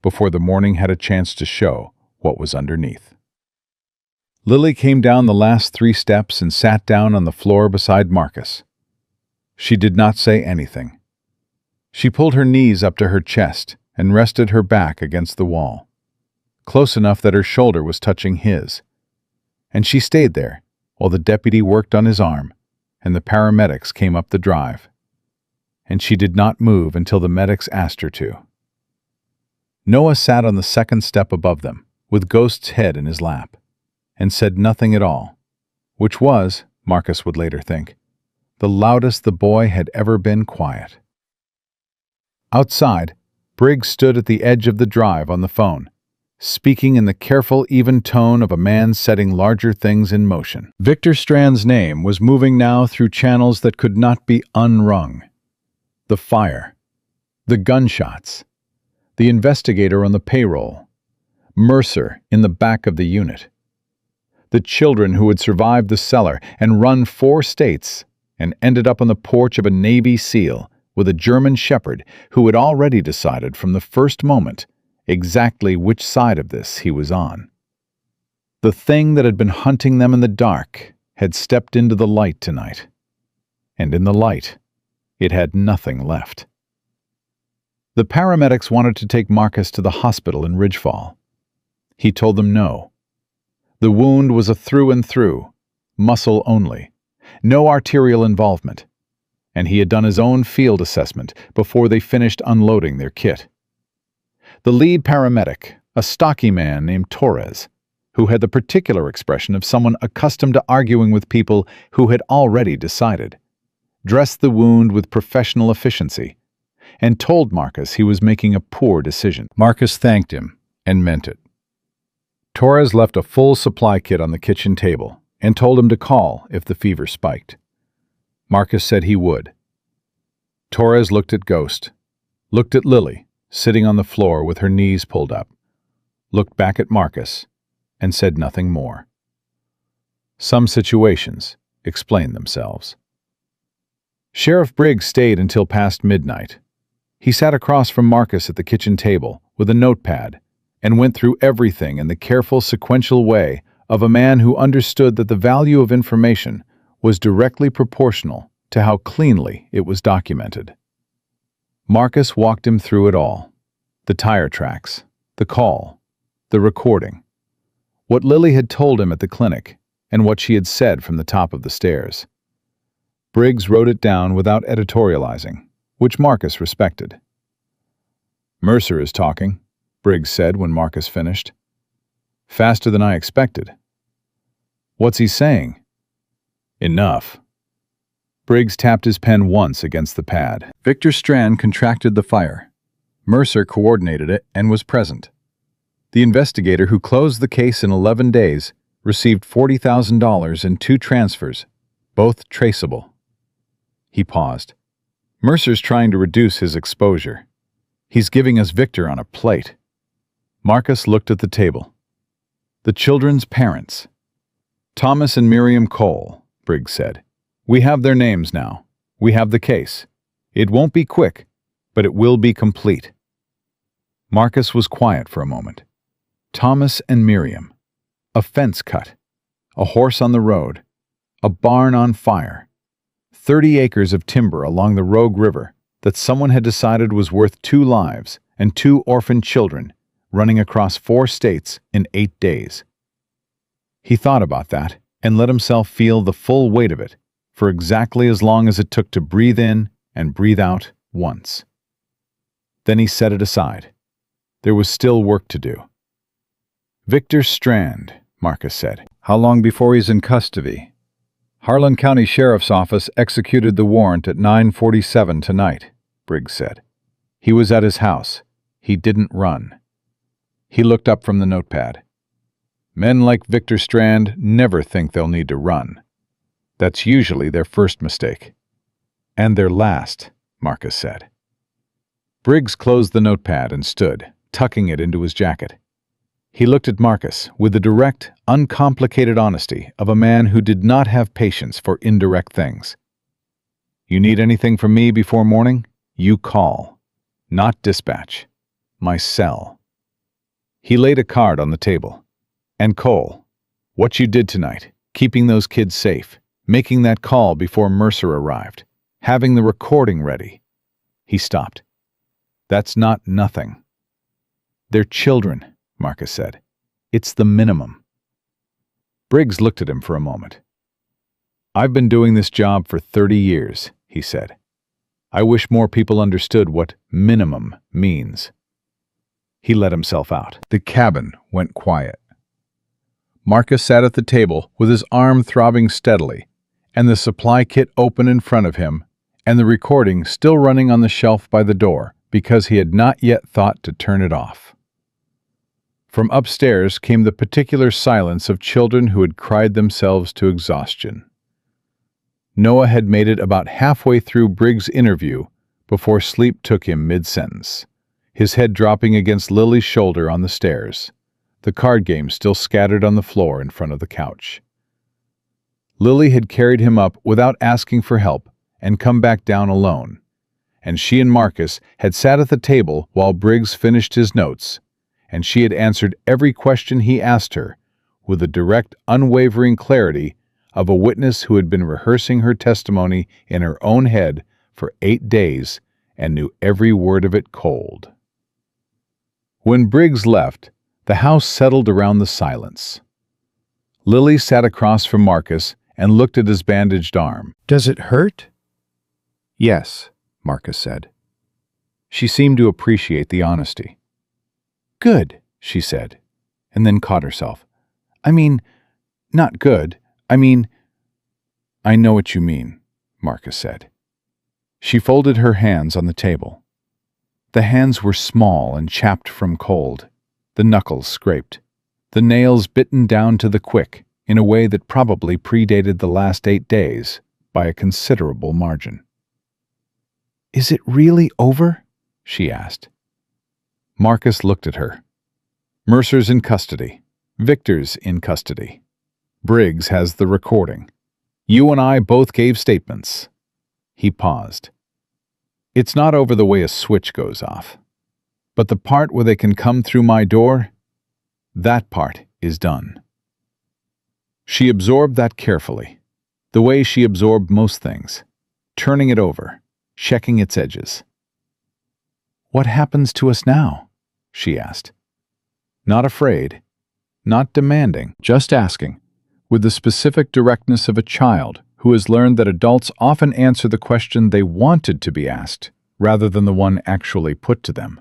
before the morning had a chance to show what was underneath. Lily came down the last 3 steps and sat down on the floor beside Marcus. She did not say anything. She pulled her knees up to her chest and rested her back against the wall, close enough that her shoulder was touching his. And she stayed there while the deputy worked on his arm and the paramedics came up the drive. And she did not move until the medics asked her to. Noah sat on the 2nd step above them, with Ghost's head in his lap, and said nothing at all, which was, Marcus would later think, the loudest the boy had ever been quiet. Outside, Briggs stood at the edge of the drive on the phone, speaking in the careful, even tone of a man setting larger things in motion. Victor Strand's name was moving now through channels that could not be unrung. The fire, the gunshots, the investigator on the payroll, Mercer in the back of the unit, the children who had survived the cellar and run 4 states and ended up on the porch of a Navy SEAL with a German shepherd who had already decided from the first moment exactly which side of this he was on. The thing that had been hunting them in the dark had stepped into the light tonight, and in the light, it had nothing left. The paramedics wanted to take Marcus to the hospital in Ridgefall. He told them no. The wound was a through and through, muscle only, no arterial involvement, and he had done his own field assessment before they finished unloading their kit. The lead paramedic, a stocky man named Torres, who had the particular expression of someone accustomed to arguing with people who had already decided, dressed the wound with professional efficiency, and told Marcus he was making a poor decision. Marcus thanked him and meant it. Torres left a full supply kit on the kitchen table and told him to call if the fever spiked. Marcus said he would. Torres looked at Ghost, looked at Lily, sitting on the floor with her knees pulled up, looked back at Marcus, and said nothing more. Some situations explain themselves. Sheriff Briggs stayed until past midnight. He sat across from Marcus at the kitchen table with a notepad and went through everything in the careful sequential way of a man who understood that the value of information was directly proportional to how cleanly it was documented. Marcus walked him through it all: the tire tracks, the call, the recording, what Lily had told him at the clinic, and what she had said from the top of the stairs. Briggs wrote it down without editorializing, which Marcus respected. "Mercer is talking," Briggs said when Marcus finished. "Faster than I expected." "What's he saying?" "Enough." Briggs tapped his pen once against the pad. Victor Strand contracted the fire. Mercer coordinated it and was present. The investigator who closed the case in 11 days received $40,000 in 2 transfers, both traceable. He paused. "Mercer's trying to reduce his exposure. He's giving us Victor on a plate." Marcus looked at the table. "The children's parents. Thomas and Miriam Cole," Briggs said. "We have their names now. We have the case. It won't be quick, but it will be complete." Marcus was quiet for a moment. Thomas and Miriam. A fence cut. A horse on the road. A barn on fire. 30 acres of timber along the Rogue River that someone had decided was worth 2 lives and 2 orphaned children running across 4 states in 8 days. He thought about that and let himself feel the full weight of it for exactly as long as it took to breathe in and breathe out once. Then he set it aside. There was still work to do. "Victor Strand," Marcus said. "How long before he's in custody?" "Harlan County Sheriff's Office executed the warrant at 9:47 tonight," Briggs said. "He was at his house. He didn't run." He looked up from the notepad. "Men like Victor Strand never think they'll need to run. That's usually their first mistake." "And their last," Marcus said. Briggs closed the notepad and stood, tucking it into his jacket. He looked at Marcus with the direct, uncomplicated honesty of a man who did not have patience for indirect things. "You need anything from me before morning? You call. Not dispatch. My cell." He laid a card on the table. "And Cole, what you did tonight, keeping those kids safe, making that call before Mercer arrived, having the recording ready." He stopped. "That's not nothing." "They're children," Marcus said. "It's the minimum." Briggs looked at him for a moment. "I've been doing this job for 30 years, he said. "I wish more people understood what minimum means." He let himself out. The cabin went quiet. Marcus sat at the table with his arm throbbing steadily, and the supply kit open in front of him, and the recording still running on the shelf by the door because he had not yet thought to turn it off. From upstairs came the particular silence of children who had cried themselves to exhaustion. Noah had made it about halfway through Briggs' interview before sleep took him mid-sentence, his head dropping against Lily's shoulder on the stairs, the card game still scattered on the floor in front of the couch. Lily had carried him up without asking for help and come back down alone, and she and Marcus had sat at the table while Briggs finished his notes, and she had answered every question he asked her with the direct, unwavering clarity of a witness who had been rehearsing her testimony in her own head for 8 days and knew every word of it cold. When Briggs left, the house settled around the silence. Lily sat across from Marcus and looked at his bandaged arm. "Does it hurt?" "Yes," Marcus said. She seemed to appreciate the honesty. "Good," she said, and then caught herself. "I mean, not good. I mean—" "I know what you mean," Marcus said. She folded her hands on the table. The hands were small and chapped from cold, the knuckles scraped, the nails bitten down to the quick in a way that probably predated the last 8 days by a considerable margin. "Is it really over?" she asked. Marcus looked at her. "Mercer's in custody. Victor's in custody. Briggs has the recording. You and I both gave statements." He paused. "It's not over the way a switch goes off. But the part where they can come through my door, that part is done." She absorbed that carefully, the way she absorbed most things, turning it over, checking its edges. "What happens to us now?" she asked. Not afraid, not demanding, just asking, with the specific directness of a child who has learned that adults often answer the question they wanted to be asked, rather than the one actually put to them.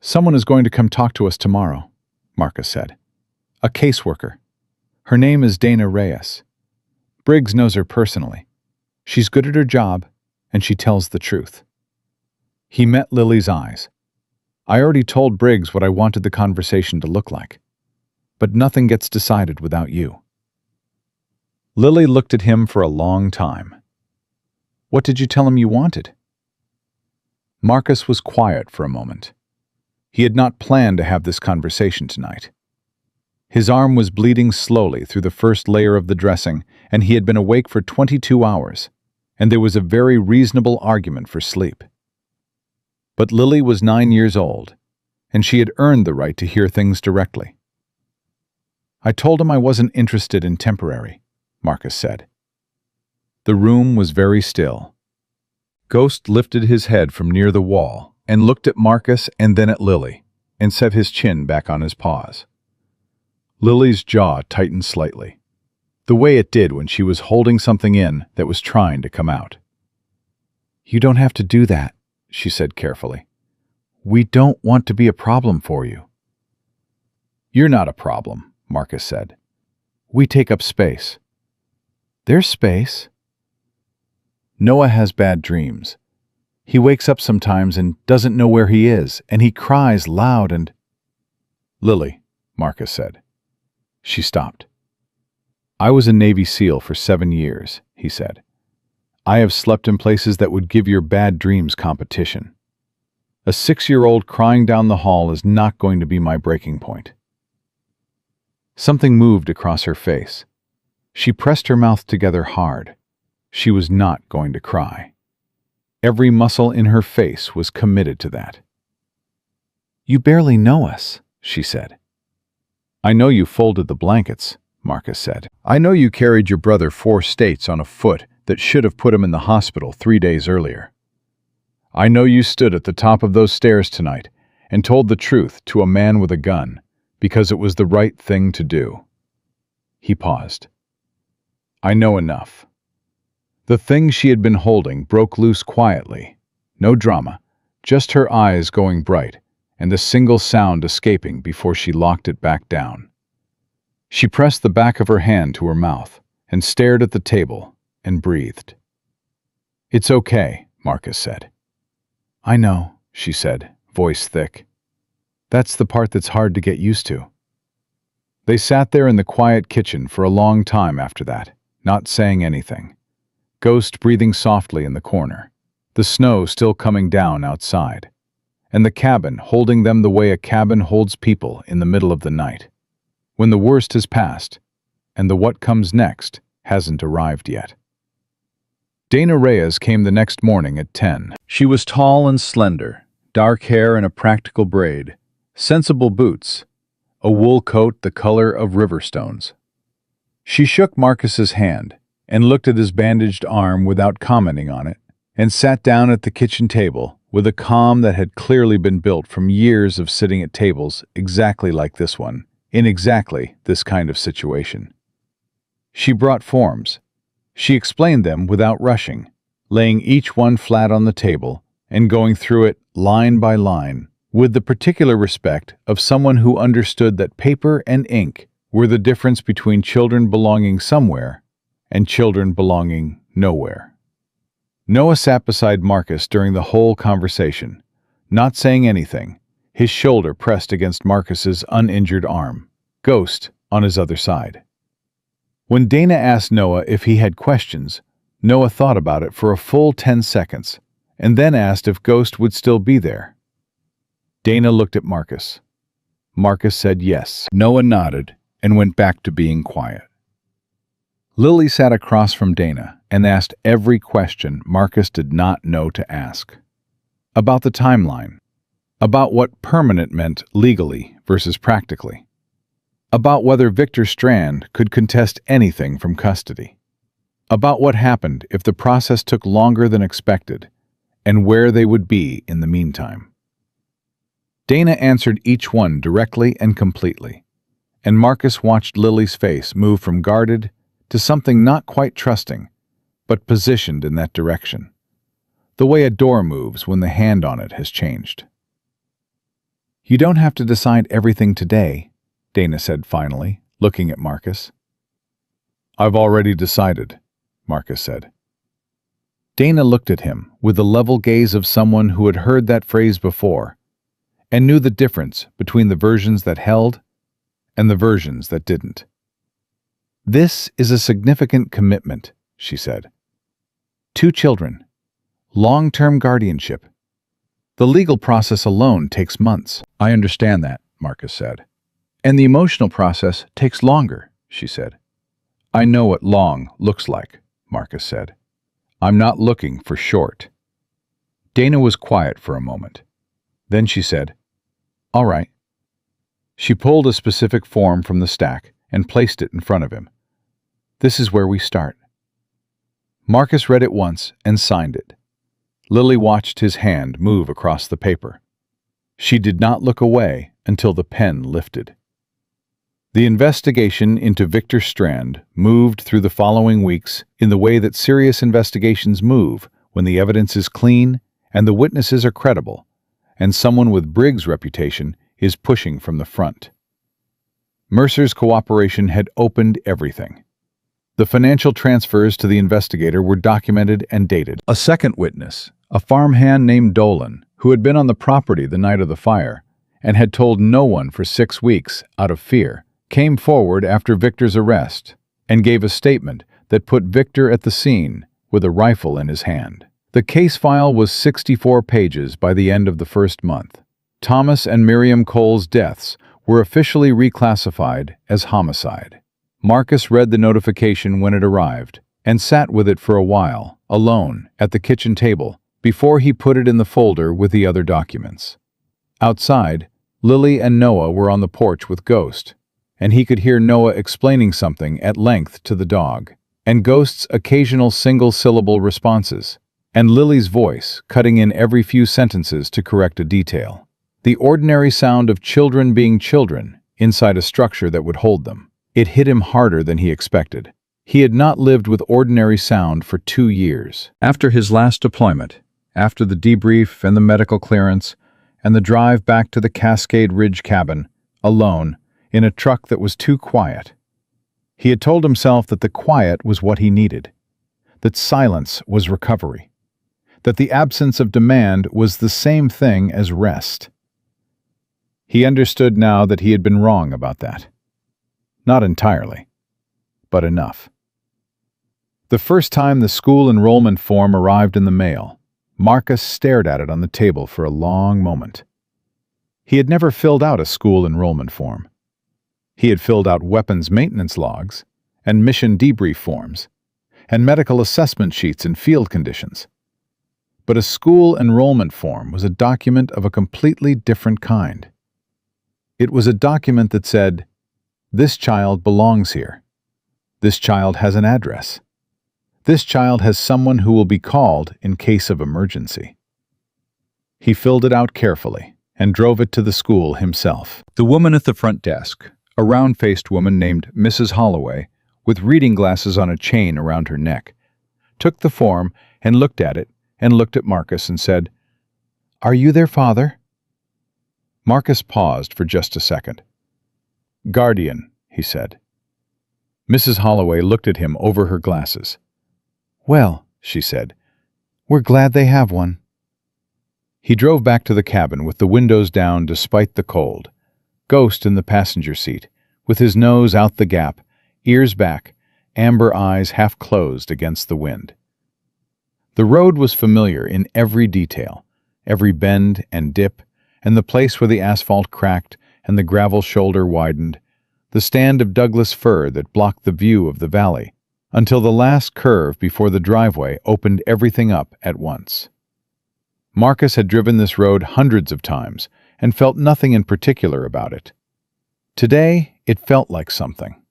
"Someone is going to come talk to us tomorrow," Marcus said. "A caseworker. Her name is Dana Reyes. Briggs knows her personally. She's good at her job, and she tells the truth." He met Lily's eyes. "I already told Briggs what I wanted the conversation to look like. But nothing gets decided without you." Lily looked at him for a long time. "What did you tell him you wanted?" Marcus was quiet for a moment. He had not planned to have this conversation tonight. His arm was bleeding slowly through the first layer of the dressing, and he had been awake for 22 hours, and there was a very reasonable argument for sleep. But Lily was 9 years old, and she had earned the right to hear things directly. "I told him I wasn't interested in temporary," Marcus said. The room was very still. Ghost lifted his head from near the wall and looked at Marcus and then at Lily, and set his chin back on his paws. Lily's jaw tightened slightly, the way it did when she was holding something in that was trying to come out. "You don't have to do that," she said carefully. "We don't want to be a problem for you." "You're not a problem," Marcus said. "We take up space." "There's space." "Noah has bad dreams. He wakes up sometimes and doesn't know where he is, and he cries loud and—" "Lily," Marcus said. She stopped. "I was a Navy SEAL for 7 years," he said. "I have slept in places that would give your bad dreams competition. A 6-year-old crying down the hall is not going to be my breaking point." Something moved across her face. She pressed her mouth together hard. She was not going to cry. Every muscle in her face was committed to that. "You barely know us," she said. "I know you folded the blankets," Marcus said. "I know you carried your brother 4 states on a foot that should have put him in the hospital 3 days earlier. I know you stood at the top of those stairs tonight and told the truth to a man with a gun because it was the right thing to do." He paused. "I know enough." The thing she had been holding broke loose quietly. No drama, just her eyes going bright and a single sound escaping before she locked it back down. She pressed the back of her hand to her mouth and stared at the table and breathed. "It's okay," Marcus said. "I know," she said, voice thick. "That's the part that's hard to get used to." They sat there in the quiet kitchen for a long time after that, not saying anything. Ghost breathing softly in the corner, the snow still coming down outside, and the cabin holding them the way a cabin holds people in the middle of the night, when the worst has passed, and the what comes next hasn't arrived yet. Dana Reyes came the next morning at 10. She was tall and slender, dark hair in a practical braid, sensible boots, a wool coat the color of river stones. She shook Marcus's hand and looked at his bandaged arm without commenting on it, and sat down at the kitchen table with a calm that had clearly been built from years of sitting at tables exactly like this one, in exactly this kind of situation. She brought forms. She explained them without rushing, laying each one flat on the table and going through it line by line, with the particular respect of someone who understood that paper and ink were the difference between children belonging somewhere and children belonging nowhere. Noah sat beside Marcus during the whole conversation, not saying anything, his shoulder pressed against Marcus's uninjured arm, Ghost on his other side. When Dana asked Noah if he had questions, Noah thought about it for a full 10 seconds, and then asked if Ghost would still be there. Dana looked at Marcus. Marcus said yes. Noah nodded and went back to being quiet. Lily sat across from Dana and asked every question Marcus did not know to ask. About the timeline. About what permanent meant legally versus practically. About whether Victor Strand could contest anything from custody. About what happened if the process took longer than expected, and where they would be in the meantime. Dana answered each one directly and completely, and Marcus watched Lily's face move from guarded to something not quite trusting, but positioned in that direction, the way a door moves when the hand on it has changed. "You don't have to decide everything today," Dana said finally, looking at Marcus. "I've already decided," Marcus said. Dana looked at him with the level gaze of someone who had heard that phrase before and knew the difference between the versions that held and the versions that didn't. "This is a significant commitment," she said. "2 children, long-term guardianship. The legal process alone takes months." "I understand that," Marcus said. "And the emotional process takes longer," she said. "I know what long looks like," Marcus said. "I'm not looking for short." Dana was quiet for a moment. Then she said, "All right." She pulled a specific form from the stack and placed it in front of him. "This is where we start." Marcus read it once and signed it. Lily watched his hand move across the paper. She did not look away until the pen lifted. The investigation into Victor Strand moved through the following weeks in the way that serious investigations move when the evidence is clean and the witnesses are credible, and someone with Briggs' reputation is pushing from the front. Mercer's cooperation had opened everything. The financial transfers to the investigator were documented and dated. A second witness, a farmhand named Dolan, who had been on the property the night of the fire and had told no one for 6 weeks out of fear, came forward after Victor's arrest and gave a statement that put Victor at the scene with a rifle in his hand. The case file was 64 pages by the end of the first month. Thomas and Miriam Cole's deaths were officially reclassified as homicide. Marcus read the notification when it arrived and sat with it for a while, alone, at the kitchen table, before he put it in the folder with the other documents. Outside, Lily and Noah were on the porch with Ghost, and he could hear Noah explaining something at length to the dog, and Ghost's occasional single-syllable responses, and Lily's voice cutting in every few sentences to correct a detail. The ordinary sound of children being children inside a structure that would hold them. It hit him harder than he expected. He had not lived with ordinary sound for 2 years. After his last deployment, after the debrief and the medical clearance, and the drive back to the Cascade Ridge cabin, alone, in a truck that was too quiet, he had told himself that the quiet was what he needed, that silence was recovery, that the absence of demand was the same thing as rest. He understood now that he had been wrong about that. Not entirely, but enough. The first time the school enrollment form arrived in the mail, Marcus stared at it on the table for a long moment. He had never filled out a school enrollment form. He had filled out weapons maintenance logs, and mission debrief forms, and medical assessment sheets and field conditions. But a school enrollment form was a document of a completely different kind. It was a document that said, "This child belongs here. This child has an address. This child has someone who will be called in case of emergency." He filled it out carefully and drove it to the school himself. The woman at the front desk, a round-faced woman named Mrs. Holloway, with reading glasses on a chain around her neck, took the form and looked at it and looked at Marcus and said, "Are you their father?" Marcus paused for just a second. "Guardian," he said. Mrs. Holloway looked at him over her glasses. "Well," she said, "we're glad they have one." He drove back to the cabin with the windows down despite the cold, Ghost in the passenger seat, with his nose out the gap, ears back, amber eyes half closed against the wind. The road was familiar in every detail, every bend and dip, and the place where the asphalt cracked and the gravel shoulder widened, the stand of Douglas fir that blocked the view of the valley, until the last curve before the driveway opened everything up at once. Marcus had driven this road hundreds of times and felt nothing in particular about it. Today, It felt like something.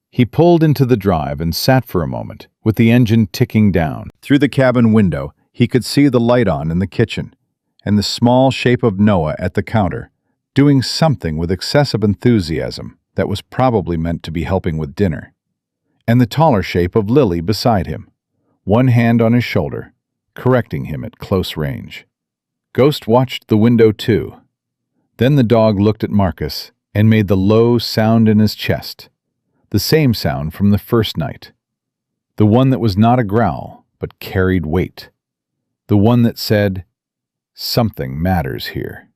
He pulled into the drive and sat for a moment, with the engine ticking down. Through the cabin window, he could see the light on in the kitchen, and the small shape of Noah at the counter, doing something with excessive enthusiasm that was probably meant to be helping with dinner, and the taller shape of Lily beside him, one hand on his shoulder, correcting him at close range. Ghost watched the window too. Then the dog looked at Marcus and made the low sound in his chest, the same sound from the first night, the one that was not a growl but carried weight, the one that said, "Something matters here."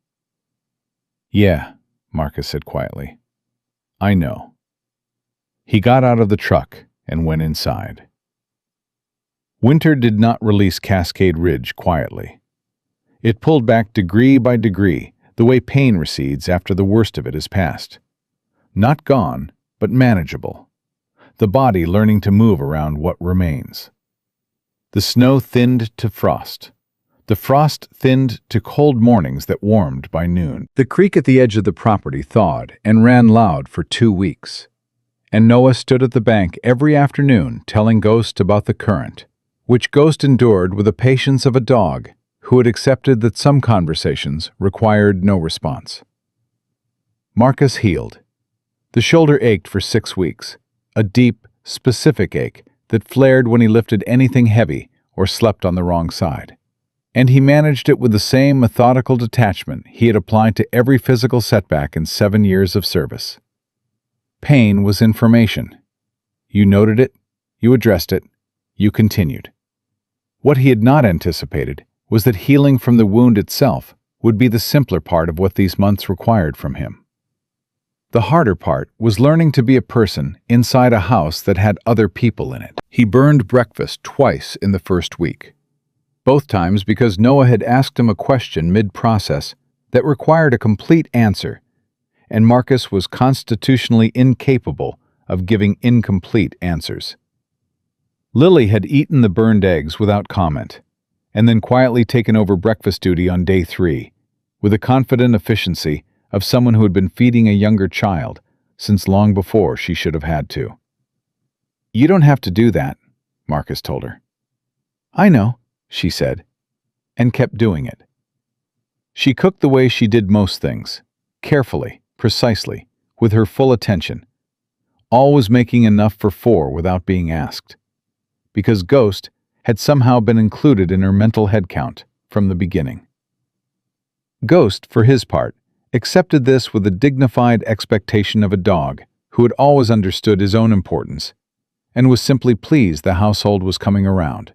"Yeah," Marcus said quietly. "I know." He got out of the truck and went inside. Winter did not release Cascade Ridge quietly. It pulled back degree by degree, the way pain recedes after the worst of it is past. Not gone, but manageable. The body learning to move around what remains. The snow thinned to frost. The frost thinned to cold mornings that warmed by noon. The creek at the edge of the property thawed and ran loud for 2 weeks. And Noah stood at the bank every afternoon telling Ghost about the current, which Ghost endured with the patience of a dog who had accepted that some conversations required no response. Marcus healed. The shoulder ached for 6 weeks, a deep, specific ache that flared when he lifted anything heavy or slept on the wrong side. And he managed it with the same methodical detachment he had applied to every physical setback in 7 years of service. Pain was information. You noted it, you addressed it, you continued. What he had not anticipated was that healing from the wound itself would be the simpler part of what these months required from him. The harder part was learning to be a person inside a house that had other people in it. He burned breakfast twice in the first week, both times because Noah had asked him a question mid-process that required a complete answer, and Marcus was constitutionally incapable of giving incomplete answers. Lily had eaten the burned eggs without comment, and then quietly taken over breakfast duty on day 3, with the confident efficiency of someone who had been feeding a younger child since long before she should have had to. "You don't have to do that," Marcus told her. "I know," she said, and kept doing it. She cooked the way she did most things, carefully, precisely, with her full attention, always making enough for 4 without being asked, because Ghost had somehow been included in her mental head count from the beginning. Ghost, for his part, accepted this with the dignified expectation of a dog who had always understood his own importance and was simply pleased the household was coming around.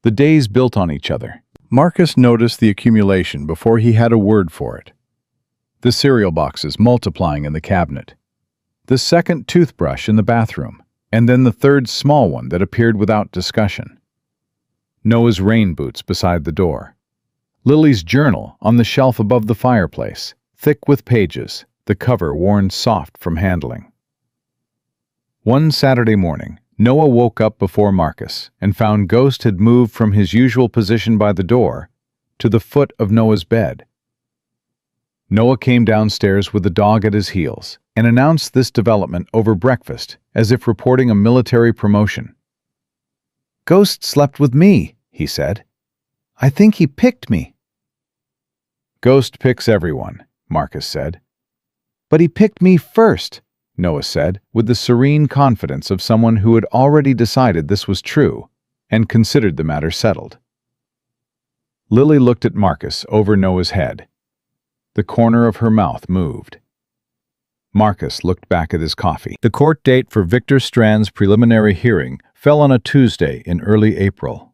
The days built on each other. Marcus noticed the accumulation before he had a word for it. The cereal boxes multiplying in the cabinet, the second toothbrush in the bathroom, and then the third small one that appeared without discussion. Noah's rain boots beside the door. Lily's journal on the shelf above the fireplace, thick with pages, the cover worn soft from handling. One Saturday morning, Noah woke up before Marcus and found Ghost had moved from his usual position by the door to the foot of Noah's bed. Noah came downstairs with the dog at his heels and announced this development over breakfast as if reporting a military promotion. "Ghost slept with me," he said. "I think he picked me." "Ghost picks everyone," Marcus said. "But he picked me first," Noah said, with the serene confidence of someone who had already decided this was true and considered the matter settled. Lily looked at Marcus over Noah's head. The corner of her mouth moved. Marcus looked back at his coffee. The court date for Victor Strand's preliminary hearing fell on a Tuesday in early April.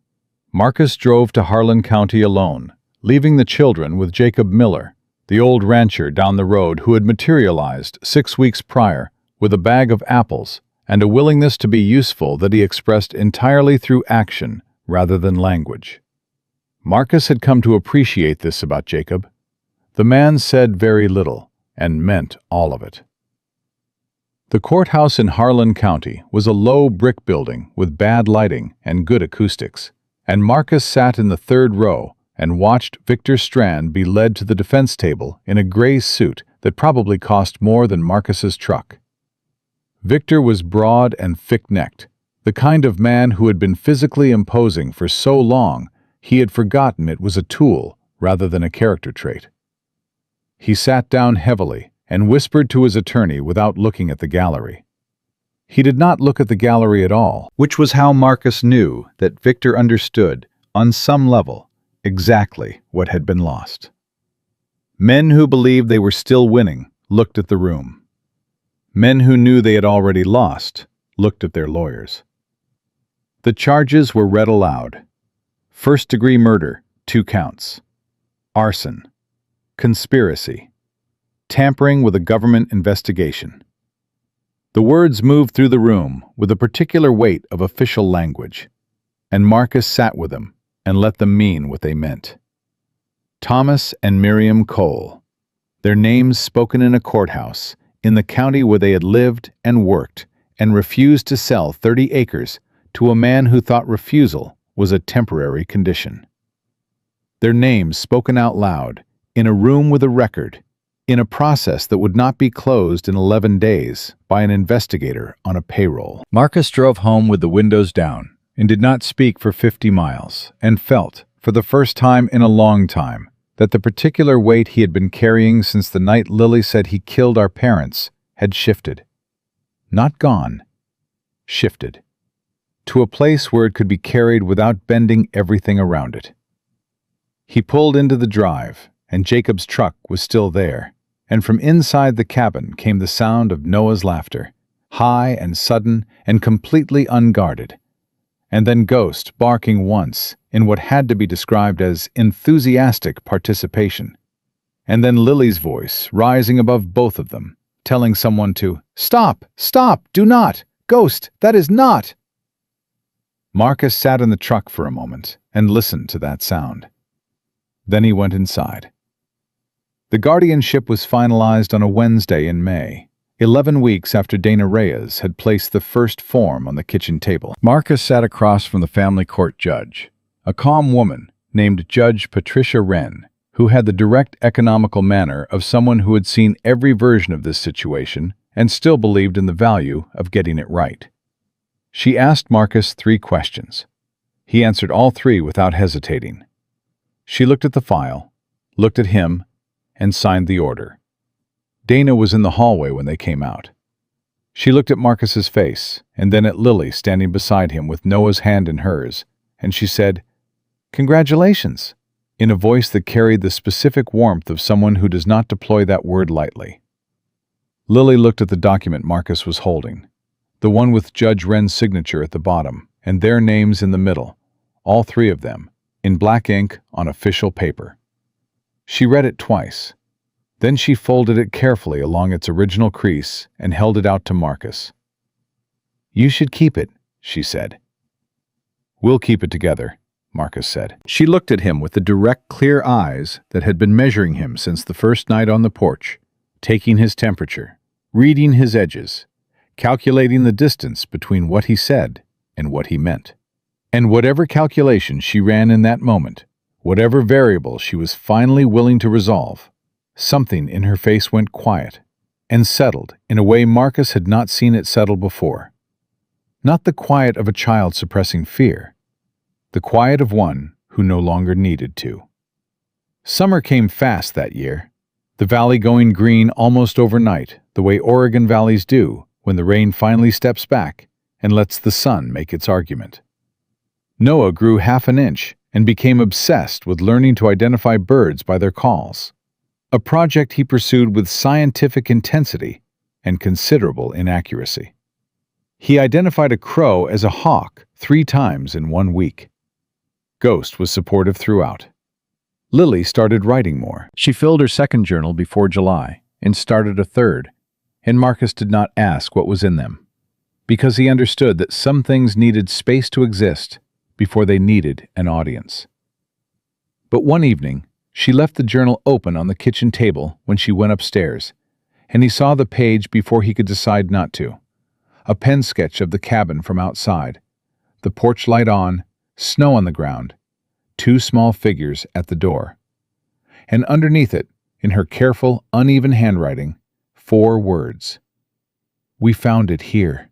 Marcus drove to Harlan County alone, leaving the children with Jacob Miller, the old rancher down the road who had materialized 6 weeks prior with a bag of apples and a willingness to be useful that he expressed entirely through action rather than language. Marcus had come to appreciate this about Jacob. The man said very little and meant all of it. The courthouse in Harlan County was a low brick building with bad lighting and good acoustics, and Marcus sat in the 3rd row and watched Victor Strand be led to the defense table in a gray suit that probably cost more than Marcus's truck. Victor was broad and thick-necked, the kind of man who had been physically imposing for so long he had forgotten it was a tool rather than a character trait. He sat down heavily and whispered to his attorney without looking at the gallery. He did not look at the gallery at all, which was how Marcus knew that Victor understood, on some level, exactly what had been lost. Men who believed they were still winning looked at the room. Men who knew they had already lost looked at their lawyers. The charges were read aloud. First-degree murder, 2 counts. Arson. Conspiracy. Tampering with a government investigation. The words moved through the room with a particular weight of official language, and Marcus sat with them and let them mean what they meant. Thomas and Miriam Cole, their names spoken in a courthouse in the county where they had lived and worked and refused to sell 30 acres to a man who thought refusal was a temporary condition. Their names spoken out loud, in a room with a record, in a process that would not be closed in 11 days by an investigator on a payroll. Marcus drove home with the windows down and did not speak for 50 miles, and felt, for the first time in a long time, that the particular weight he had been carrying since the night Lily said he killed our parents had shifted. Not gone. Shifted. To a place where it could be carried without bending everything around it. He pulled into the drive, and Jacob's truck was still there, and from inside the cabin came the sound of Noah's laughter, high and sudden and completely unguarded, and then Ghost barking once in what had to be described as enthusiastic participation, and then Lily's voice rising above both of them, telling someone to, "Stop! Stop! Do not! Ghost, that is not!" Marcus sat in the truck for a moment and listened to that sound. Then he went inside. The guardianship was finalized on a Wednesday in May, 11 weeks after Dana Reyes had placed the first form on the kitchen table. Marcus sat across from the family court judge, a calm woman named Judge Patricia Wren, who had the direct economical manner of someone who had seen every version of this situation and still believed in the value of getting it right. She asked Marcus 3 questions. He answered all 3 without hesitating. She looked at the file, looked at him, and signed the order. Dana was in the hallway when they came out. She looked at Marcus's face, and then at Lily standing beside him with Noah's hand in hers, and she said, "Congratulations," in a voice that carried the specific warmth of someone who does not deploy that word lightly. Lily looked at the document Marcus was holding, the one with Judge Wren's signature at the bottom, and their names in the middle, all 3 of them, in black ink on official paper. She read it twice. Then she folded it carefully along its original crease and held it out to Marcus. "You should keep it," she said. "We'll keep it together," Marcus said. She looked at him with the direct, clear eyes that had been measuring him since the first night on the porch, taking his temperature, reading his edges, calculating the distance between what he said and what he meant. And whatever calculation she ran in that moment, whatever variable she was finally willing to resolve, something in her face went quiet and settled in a way Marcus had not seen it settle before. Not the quiet of a child suppressing fear, the quiet of one who no longer needed to. Summer came fast that year, the valley going green almost overnight, the way Oregon valleys do when the rain finally steps back and lets the sun make its argument. Noah grew half an inch and became obsessed with learning to identify birds by their calls, a project he pursued with scientific intensity and considerable inaccuracy. He identified a crow as a hawk 3 times in 1 week. Ghost was supportive throughout. Lily started writing more. She filled her 2nd journal before July and started a 3rd, and Marcus did not ask what was in them, because he understood that some things needed space to exist before they needed an audience. But one evening, she left the journal open on the kitchen table when she went upstairs, and he saw the page before he could decide not to. A pen sketch of the cabin from outside, the porch light on, snow on the ground, 2 small figures at the door. And underneath it, in her careful, uneven handwriting, 4 words. "We found it here."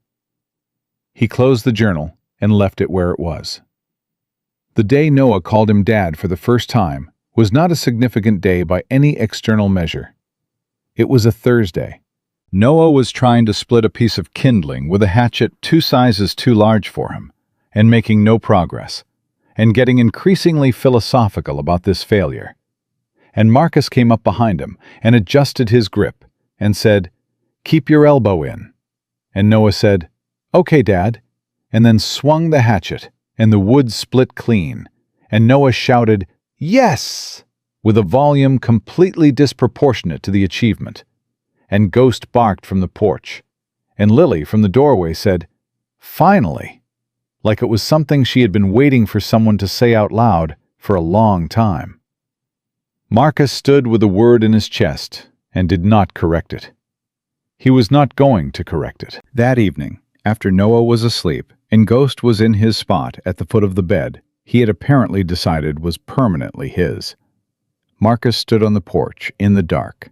He closed the journal and left it where it was. The day Noah called him Dad for the first time was not a significant day by any external measure. It was a Thursday. Noah was trying to split a piece of kindling with a hatchet 2 sizes too large for him, and making no progress, and getting increasingly philosophical about this failure. And Marcus came up behind him and adjusted his grip and said, "Keep your elbow in." And Noah said, "Okay, Dad," and then swung the hatchet, and the wood split clean, and Noah shouted, "Yes!" with a volume completely disproportionate to the achievement. And Ghost barked from the porch, and Lily from the doorway said, "Finally," like it was something she had been waiting for someone to say out loud for a long time. Marcus stood with a word in his chest and did not correct it. He was not going to correct it. That evening, after Noah was asleep and Ghost was in his spot at the foot of the bed he had apparently decided was permanently his, Marcus stood on the porch in the dark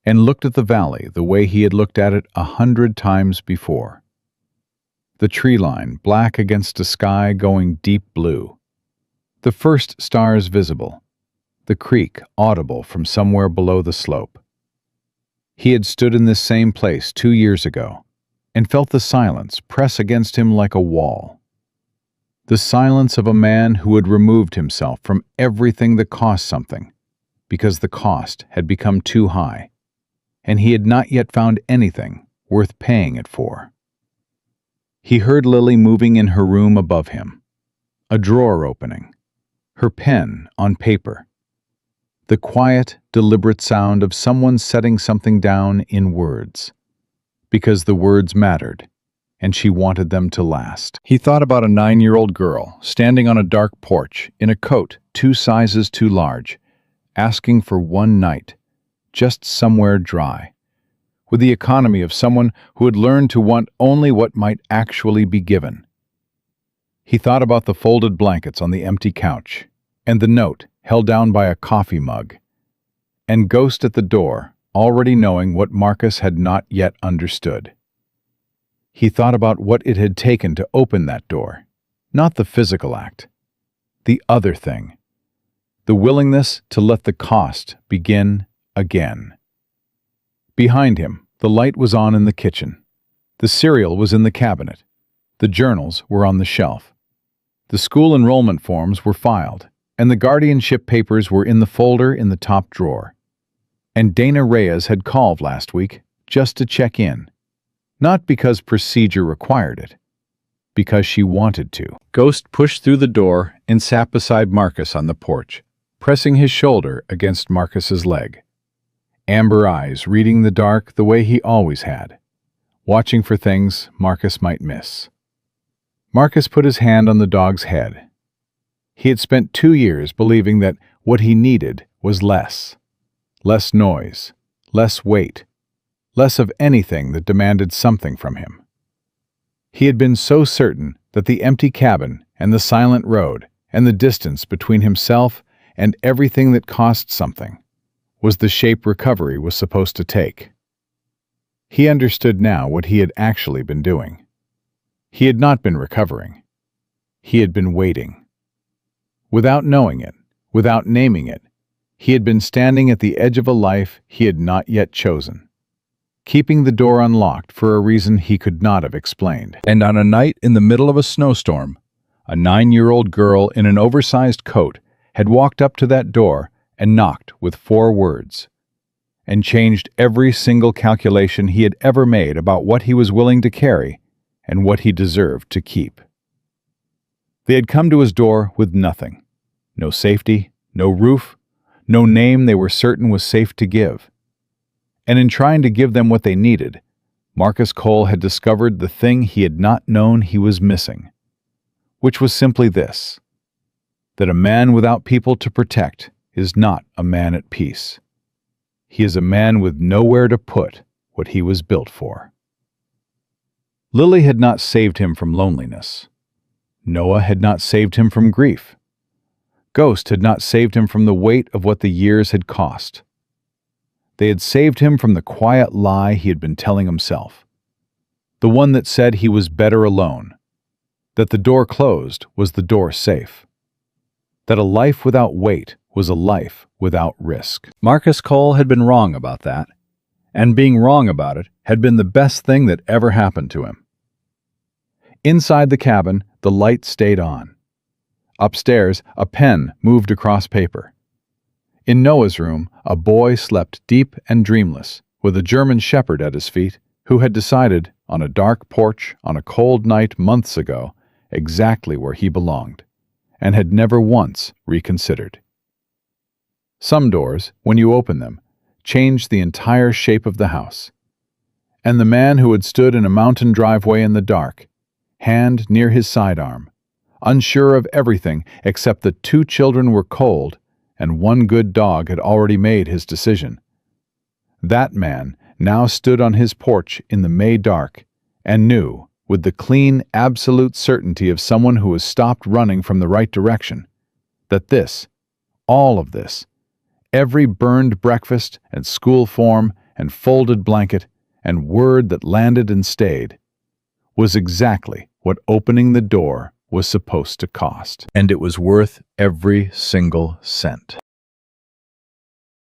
and looked at the valley the way he had looked at it 100 times before. The tree line black against a sky going deep blue. The first stars visible. The creek audible from somewhere below the slope. He had stood in this same place 2 years ago and felt the silence press against him like a wall. The silence of a man who had removed himself from everything that cost something because the cost had become too high, and he had not yet found anything worth paying it for. He heard Lily moving in her room above him, a drawer opening, her pen on paper, the quiet, deliberate sound of someone setting something down in words, because the words mattered, and she wanted them to last. He thought about a 9-year-old girl standing on a dark porch in a coat 2 sizes too large, asking for one night, just somewhere dry, with the economy of someone who had learned to want only what might actually be given. He thought about the folded blankets on the empty couch, and the note held down by a coffee mug, and Ghost at the door, already knowing what Marcus had not yet understood. He thought about what it had taken to open that door, not the physical act, the other thing, the willingness to let the cost begin again. Behind him, the light was on in the kitchen. The cereal was in the cabinet. The journals were on the shelf. The school enrollment forms were filed, and the guardianship papers were in the folder in the top drawer. And Dana Reyes had called last week just to check in, not because procedure required it, because she wanted to. Ghost pushed through the door and sat beside Marcus on the porch, pressing his shoulder against Marcus's leg. Amber eyes reading the dark the way he always had, watching for things Marcus might miss. Marcus put his hand on the dog's head. He had spent 2 years believing that what he needed was less noise, less weight, less of anything that demanded something from him. He had been so certain that the empty cabin and the silent road and the distance between himself and everything that cost something was the shape recovery was supposed to take. He understood now what he had actually been doing. He had not been recovering. He had been waiting. Without knowing it, without naming it, he had been standing at the edge of a life he had not yet chosen, keeping the door unlocked for a reason he could not have explained. And on a night in the middle of a snowstorm, a 9-year-old girl in an oversized coat had walked up to that door and knocked with 4 words, and changed every single calculation he had ever made about what he was willing to carry and what he deserved to keep. They had come to his door with nothing, no safety, no roof, no name they were certain was safe to give. And in trying to give them what they needed, Marcus Cole had discovered the thing he had not known he was missing, which was simply this: that a man without people to protect is not a man at peace. He is a man with nowhere to put what he was built for. Lily had not saved him from loneliness. Noah had not saved him from grief. Ghost had not saved him from the weight of what the years had cost. They had saved him from the quiet lie he had been telling himself. The one that said he was better alone, that the door closed was the door safe, that a life without weight was a life without risk. Marcus Cole had been wrong about that, and being wrong about it had been the best thing that ever happened to him. Inside the cabin, the light stayed on. Upstairs, a pen moved across paper. In Noah's room, a boy slept deep and dreamless, with a German shepherd at his feet, who had decided, on a dark porch on a cold night months ago, exactly where he belonged, and had never once reconsidered. Some doors, when you open them, changed the entire shape of the house. And the man who had stood in a mountain driveway in the dark, hand near his sidearm, unsure of everything except that 2 children were cold and 1 good dog had already made his decision. That man now stood on his porch in the May dark and knew, with the clean, absolute certainty of someone who has stopped running from the right direction, that this, all of this, every burned breakfast and school form and folded blanket and word that landed and stayed, was exactly what opening the door was supposed to cost. And it was worth every single cent.